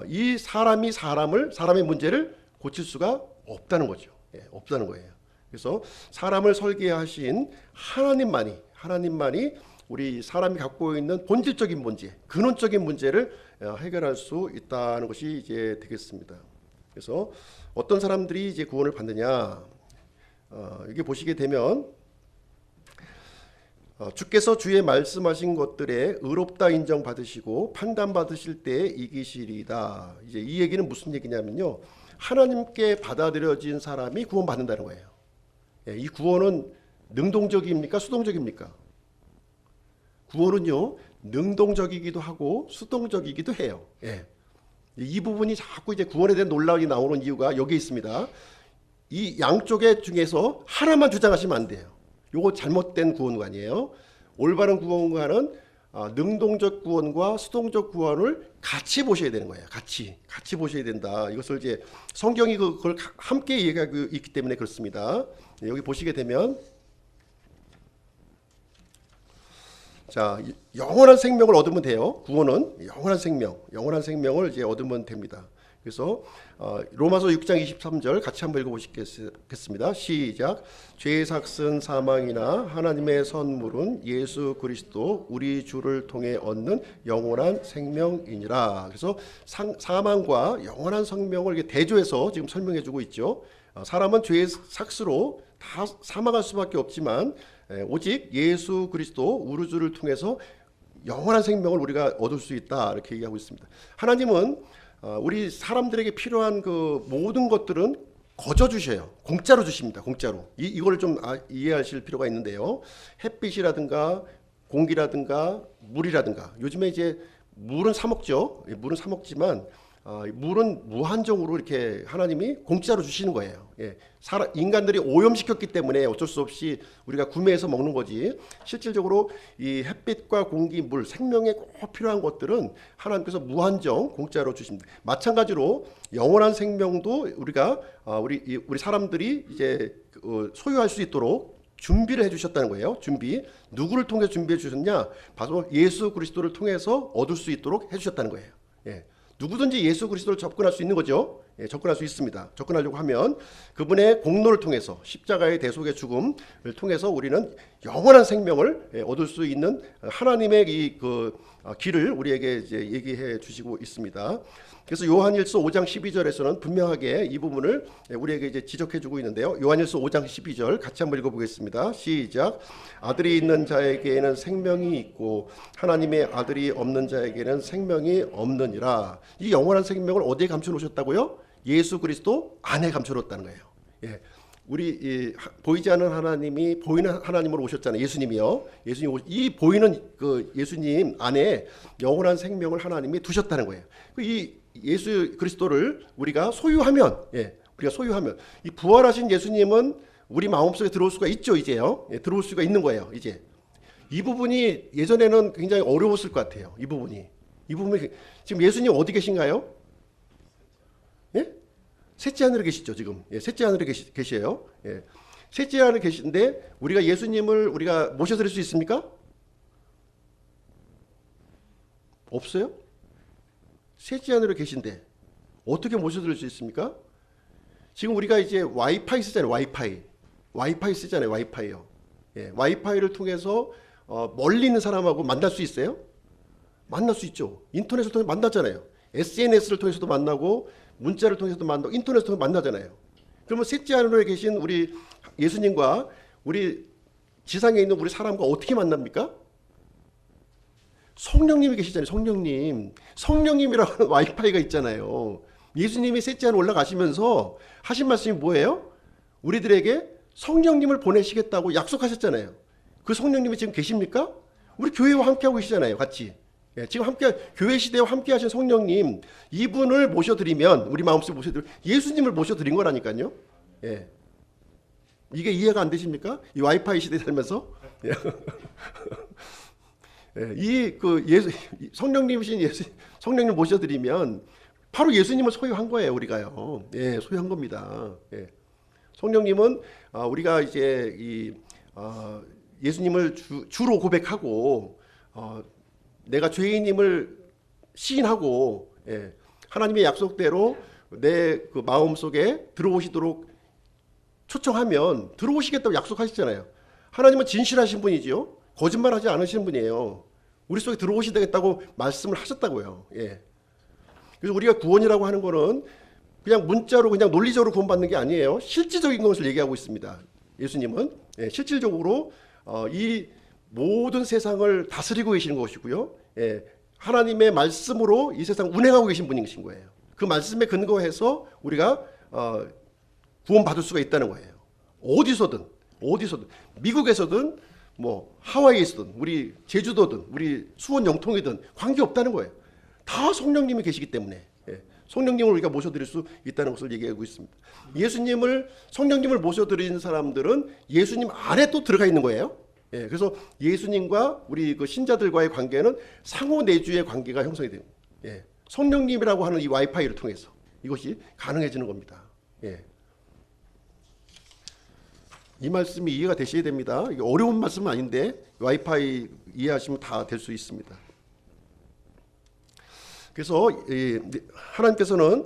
이 사람이 사람의 문제를 고칠 수가 없다는 거죠. 없다는 거예요. 그래서 사람을 설계하신 하나님만이 우리 사람이 갖고 있는 본질적인 문제, 근원적인 문제를 해결할 수 있다는 것이 이제 되겠습니다. 그래서 어떤 사람들이 이제 구원을 받느냐, 이게 보시게 되면 주께서 주의 말씀하신 것들에 의롭다 인정받으시고 판단받으실 때 이기시리이다. 이제 이 얘기는 무슨 얘기냐면요. 하나님께 받아들여진 사람이 구원받는다는 거예요. 이 구원은 능동적입니까? 수동적입니까? 구원은요, 능동적이기도 하고 수동적이기도 해요. 이 부분이 자꾸 이제 구원에 대한 논란이 나오는 이유가 여기 있습니다. 이 양쪽의 중에서 하나만 주장하시면 안 돼요. 요거 잘못된 구원관이에요. 올바른 구원관은 능동적 구원과 수동적 구원을 같이 보셔야 되는 거예요. 같이 보셔야 된다. 이것을 이제 성경이 그걸 함께 얘기하고 있기 때문에 그렇습니다. 여기 보시게 되면 자, 영원한 생명을 얻으면 돼요. 구원은 영원한 생명을 이제 얻으면 됩니다. 그래서 로마서 6장 23절 같이 한번 읽어보시겠습니다. 시작. 죄의 삭은 사망이나 하나님의 선물은 예수 그리스도 우리 주를 통해 얻는 영원한 생명이니라. 그래서 사망과 영원한 생명을 이렇게 대조해서 지금 설명해주고 있죠. 사람은 죄의 삭스로 다 사망할 수밖에 없지만 오직 예수 그리스도 우르주를 통해서 영원한 생명을 우리가 얻을 수 있다 이렇게 얘기하고 있습니다. 하나님은 우리 사람들에게 필요한 그 모든 것들은 거저 주셔요. 공짜로 주십니다. 공짜로. 이걸 좀 이해하실 필요가 있는데요. 햇빛이라든가 공기라든가 물이라든가, 요즘에 이제 물은 사 먹죠. 물은 사 먹지만 물은 무한정으로 이렇게 하나님이 공짜로 주시는 거예요. 인간들이 오염시켰기 때문에 어쩔 수 없이 우리가 구매해서 먹는 거지, 실질적으로 이 햇빛과 공기, 물, 생명에 꼭 필요한 것들은 하나님께서 무한정 공짜로 주십니다. 마찬가지로 영원한 생명도 우리가 우리 사람들이 이제 소유할 수 있도록 준비를 해주셨다는 거예요. 준비. 누구를 통해 준비해 주셨냐? 바로 예수 그리스도를 통해서 얻을 수 있도록 해주셨다는 거예요. 누구든지 예수 그리스도를 접근할 수 있는 거죠. 접근할 수 있습니다. 접근하려고 하면 그분의 공로를 통해서, 십자가의 대속의 죽음을 통해서 우리는 영원한 생명을 얻을 수 있는 하나님의 길을 우리에게 이제 얘기해 주시고 있습니다. 그래서 요한일서 5장 12절에서는 분명하게 이 부분을 우리에게 이제 지적해 주고 있는데요. 요한일서 5장 12절 같이 한번 읽어보겠습니다. 시작. 아들이 있는 자에게는 생명이 있고 하나님의 아들이 없는 자에게는 생명이 없느니라. 이 영원한 생명을 어디에 감춰 놓으셨다고요? 예수 그리스도 안에 감춰 놓았다는 거예요. 우리 보이지 않는 하나님이 보이는 하나님으로 오셨잖아요. 예수님이요. 이 보이는 그 예수님 안에 영원한 생명을 하나님이 두셨다는 거예요. 이 예수 그리스도를 우리가 소유하면, 이 부활하신 예수님은 우리 마음속에 들어올 수가 있죠. 이제요. 들어올 수가 있는 거예요. 이제 이 부분이 예전에는 굉장히 어려웠을 것 같아요. 이 부분이 지금 예수님 어디 계신가요? 셋째 하늘에 계시죠. 지금 셋째 하늘에 계셔요. 셋째 하늘에 계신데 우리가 예수님을 우리가 모셔드릴 수 있습니까? 없어요? 셋째 하늘에 계신데 어떻게 모셔드릴 수 있습니까? 지금 우리가 이제 와이파이 쓰잖아요. 와이파이 쓰잖아요. 와이파이요. 와이파이를 통해서 멀리 있는 사람하고 만날 수 있어요? 만날 수 있죠. 인터넷을 통해 만나잖아요. SNS를 통해서도 만나고 문자를 통해서도 만나고 인터넷을 통해 만나잖아요. 그러면 셋째 하늘에 계신 우리 예수님과 우리 지상에 있는 우리 사람과 어떻게 만납니까? 성령님이 계시잖아요. 성령님이라고 하는 와이파이가 있잖아요. 예수님이 셋째 하늘 올라가시면서 하신 말씀이 뭐예요? 우리들에게 성령님을 보내시겠다고 약속하셨잖아요. 그 성령님이 지금 계십니까? 우리 교회와 함께하고 계시잖아요. 같이. 지금 함께 교회 시대와 함께 하신 성령님, 이분을 모셔드리면, 우리 마음속에 모셔드리면 예수님을 모셔드린 거라니까요. 이게 이해가 안 되십니까? 이 와이파이 시대에 살면서. 성령님이신 성령님 모셔드리면 바로 예수님을 소유한 거예요. 우리가요. 소유한 겁니다. 성령님은 우리가 이제 예수님을 주로 고백하고 내가 죄인임을 시인하고 하나님의 약속대로 내 그 마음 속에 들어오시도록 초청하면 들어오시겠다고 약속하시잖아요. 하나님은 진실하신 분이지요. 거짓말하지 않으시는 분이에요. 우리 속에 들어오시겠다고 말씀을 하셨다고요. 그래서 우리가 구원이라고 하는 거는 그냥 문자로 그냥 논리적으로 구원받는 게 아니에요. 실질적인 것을 얘기하고 있습니다. 예수님은 실질적으로 이 모든 세상을 다스리고 계시는 것이고요. 하나님의 말씀으로 이 세상을 운행하고 계신 분이신 거예요. 그 말씀에 근거해서 우리가 구원받을 수가 있다는 거예요. 어디서든 미국에서든 뭐 하와이에서든 우리 제주도든 우리 수원 영통이든 관계없다는 거예요. 다 성령님이 계시기 때문에 성령님을 우리가 모셔드릴 수 있다는 것을 얘기하고 있습니다. 성령님을 모셔드리는 사람들은 예수님 안에 또 들어가 있는 거예요. 그래서 예수님과 우리 그 신자들과의 관계는 상호 내주의 관계가 형성이 됩니다. 성령님이라고 하는 이 와이파이를 통해서 이것이 가능해지는 겁니다. 이 말씀이 이해가 되셔야 됩니다. 이게 어려운 말씀은 아닌데 와이파이 이해하시면 다 될 수 있습니다. 그래서 하나님께서는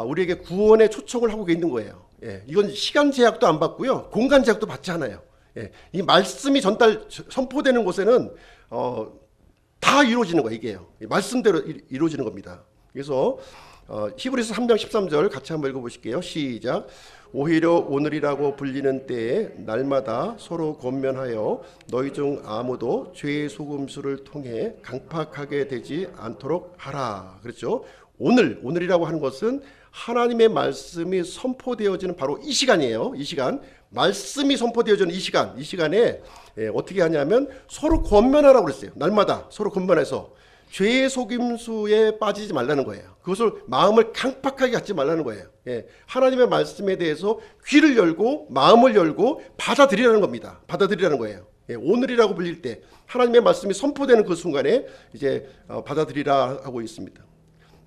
우리에게 구원의 초청을 하고 있는 거예요. 이건 시간 제약도 안 받고요, 공간 제약도 받지 않아요. 이 말씀이 선포되는 곳에는 다 이루어지는 거예요. 이게요. 말씀대로 이루어지는 겁니다. 그래서 히브리서 3장 13절 같이 한번 읽어보실게요. 시작. 오히려 오늘이라고 불리는 때에 날마다 서로 권면하여 너희 중 아무도 죄의 속임수를 통해 강팍하게 되지 않도록 하라. 그렇죠? 오늘이라고 하는 것은 하나님의 말씀이 선포되어지는 바로 이 시간이에요. 이 시간, 말씀이 선포되어지는 이 시간에 어떻게 하냐면 서로 권면하라고 그랬어요. 날마다 서로 권면해서 죄의 속임수에 빠지지 말라는 거예요. 그것을 마음을 강팍하게 갖지 말라는 거예요. 하나님의 말씀에 대해서 귀를 열고 마음을 열고 받아들이라는 겁니다. 받아들이라는 거예요. 오늘이라고 불릴 때 하나님의 말씀이 선포되는 그 순간에 이제 받아들이라 하고 있습니다.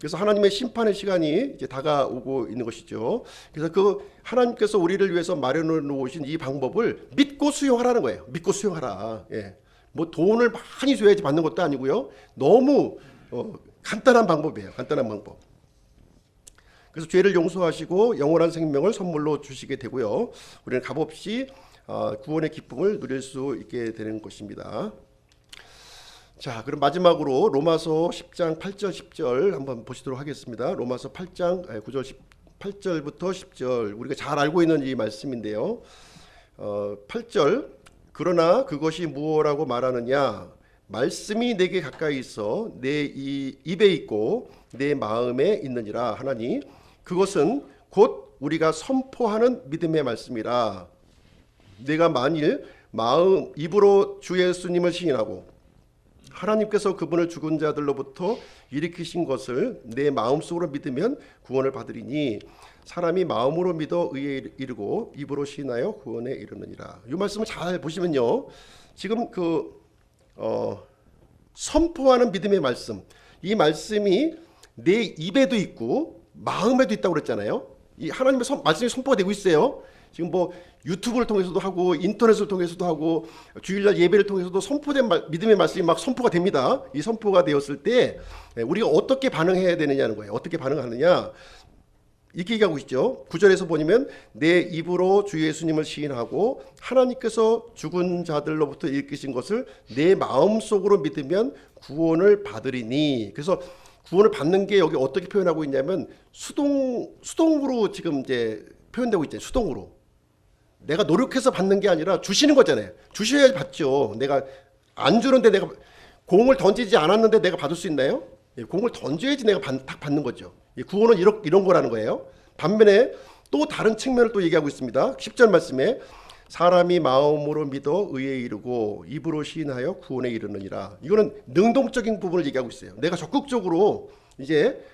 그래서 하나님의 심판의 시간이 이제 다가오고 있는 것이죠. 그래서 그 하나님께서 우리를 위해서 마련해 놓으신 이 방법을 믿고 수용하라는 거예요. 믿고 수용하라. 뭐 돈을 많이 줘야지 받는 것도 아니고요. 너무 간단한 방법이에요. 간단한 방법. 그래서 죄를 용서하시고 영원한 생명을 선물로 주시게 되고요. 우리는 값없이 구원의 기쁨을 누릴 수 있게 되는 것입니다. 자, 그럼 마지막으로 로마서 10장 8절 10절 한번 보시도록 하겠습니다. 로마서 8장 9절 8절부터 10절 우리가 잘 알고 있는 이 말씀인데요. 8절 그러나 그것이 무엇이라고 말하느냐 말씀이 내게 가까이 있어 내 입에 있고 내 마음에 있느니라 하나니 그것은 곧 우리가 선포하는 믿음의 말씀이라. 내가 만일 입으로 주 예수님을 시인하고 하나님께서 그분을 죽은 자들로부터 일으키신 것을 내 마음속으로 믿으면 구원을 받으리니 사람이 마음으로 믿어 의에 이르고 입으로 시인하여 구원에 이르느니라. 이 말씀을 잘 보시면요, 지금 선포하는 믿음의 말씀, 이 말씀이 내 입에도 있고 마음에도 있다고 그랬잖아요. 이 하나님의 말씀이 선포가 되고 있어요. 지금 뭐 유튜브를 통해서도 하고 인터넷을 통해서도 하고 주일날 예배를 통해서도 선포된 믿음의 말씀이 막 선포가 됩니다. 이 선포가 되었을 때 우리가 어떻게 반응해야 되느냐는 거예요. 어떻게 반응하느냐 이렇게 얘기하고 있죠. 9절에서 보면 내 입으로 주 예수님을 시인하고 하나님께서 죽은 자들로부터 일으키신 것을 내 마음속으로 믿으면 구원을 받으리니. 그래서 구원을 받는 게 여기 어떻게 표현하고 있냐면 수동으로 지금 이제 표현되고 있잖아요. 수동으로. 내가 노력해서 받는 게 아니라 주시는 거잖아요. 주셔야 받죠. 내가 안 주는데 내가 공을 던지지 않았는데 내가 받을 수 있나요? 공을 던져야지 내가 딱 받는 거죠. 구원은 이런 거라는 거예요. 반면에 또 다른 측면을 또 얘기하고 있습니다. 10절 말씀에 사람이 마음으로 믿어 의에 이르고 입으로 시인하여 구원에 이르느니라. 이거는 능동적인 부분을 얘기하고 있어요. 내가 적극적으로 이제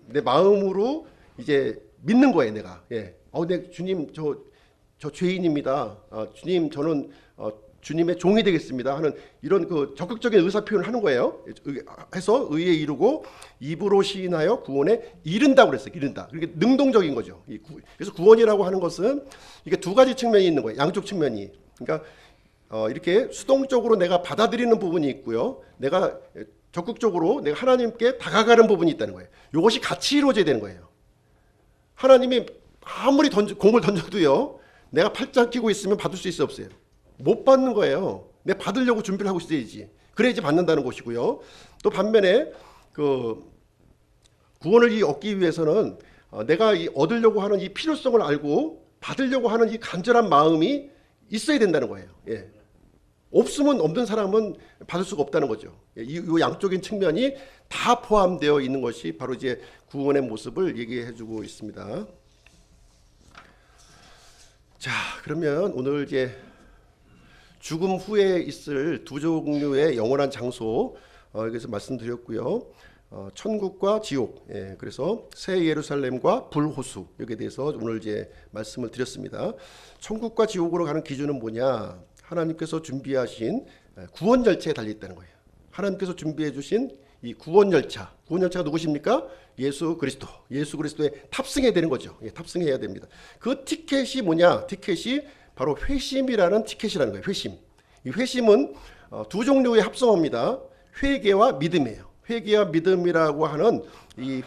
내 마음으로 이제 믿는 거예요. 내가. 네, 주님 저 죄인입니다. 주님 저는 주님의 종이 되겠습니다 하는 이런 그 적극적인 의사 표현을 하는 거예요. 해서 의에 이르고 입으로 시인하여 구원에 이른다고 그랬어요. 이른다. 그러니까 능동적인 거죠. 그래서 구원이라고 하는 것은 이게 두 가지 측면이 있는 거예요. 양쪽 측면이. 그러니까 이렇게 수동적으로 내가 받아들이는 부분이 있고요. 내가 적극적으로 내가 하나님께 다가가는 부분이 있다는 거예요. 이것이 같이 이루어져야 되는 거예요. 하나님이 아무리 공을 던져도요, 내가 팔짱 끼고 있으면 받을 수 있어 없어요? 못 받는 거예요. 내가 받으려고 준비를 하고 있어야지. 그래야지 받는다는 것이고요. 또 반면에 그 구원을 얻기 위해서는 내가 얻으려고 하는 이 필요성을 알고 받으려고 하는 이 간절한 마음이 있어야 된다는 거예요. 없으면 없는 사람은 받을 수가 없다는 거죠. 이 양쪽인 측면이 다 포함되어 있는 것이 바로 이제 구원의 모습을 얘기해주고 있습니다. 자, 그러면 오늘 이제 죽음 후에 있을 두 종류의 영원한 장소 여기서 말씀드렸고요. 천국과 지옥, 그래서 새 예루살렘과 불호수 여기에 대해서 오늘 이제 말씀을 드렸습니다. 천국과 지옥으로 가는 기준은 뭐냐? 하나님께서 준비하신 구원 열차에 달려 있다는 거예요. 하나님께서 준비해 주신 이 구원 열차. 구원 열차가 누구십니까? 예수 그리스도에 탑승해야 되는 거죠. 탑승해야 됩니다. 그 티켓이 뭐냐? 티켓이 바로 회심이라는 티켓이라는 거예요. 회심. 이 회심은 두 종류의 합성어입니다. 회개와 믿음이에요. 회개와 믿음이라고 하는 이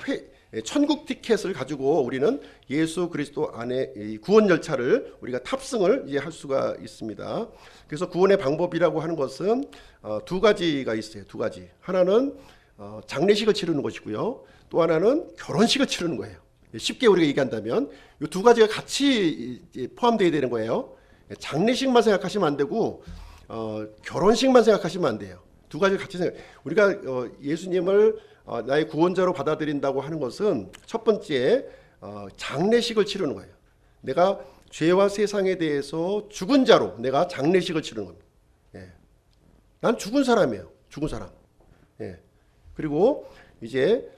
천국 티켓을 가지고 우리는 예수 그리스도 안에 이 구원 열차를 우리가 탑승을 이제 할 수가 있습니다. 그래서 구원의 방법이라고 하는 것은 두 가지가 있어요. 두 가지. 하나는 장례식을 치르는 것이고요. 또 하나는 결혼식을 치르는 거예요. 쉽게 우리가 얘기한다면 이 두 가지가 같이 포함되어야 되는 거예요. 장례식만 생각하시면 안 되고 결혼식만 생각하시면 안 돼요. 두 가지를 같이 생각. 우리가 예수님을 나의 구원자로 받아들인다고 하는 것은 첫 번째 장례식을 치르는 거예요. 내가 죄와 세상에 대해서 죽은 자로 내가 장례식을 치르는 겁니다. 예. 난 죽은 사람이에요. 죽은 사람. 예. 그리고 이제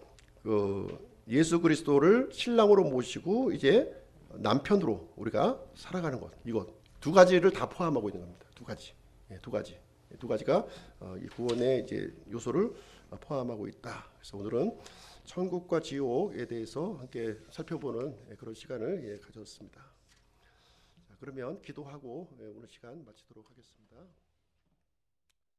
예수 그리스도를 신랑으로 모시고 이제 남편으로 우리가 살아가는 것. 이것 두 가지를 다 포함하고 있는 겁니다. 두 가지. 예, 두 가지. 두 가지가 이 구원의 이제 요소를 포함하고 있다. 그래서 오늘은 천국과 지옥에 대해서 함께 살펴보는 그런 시간을 가졌습니다. 자, 그러면 기도하고 오늘 시간 마치도록 하겠습니다.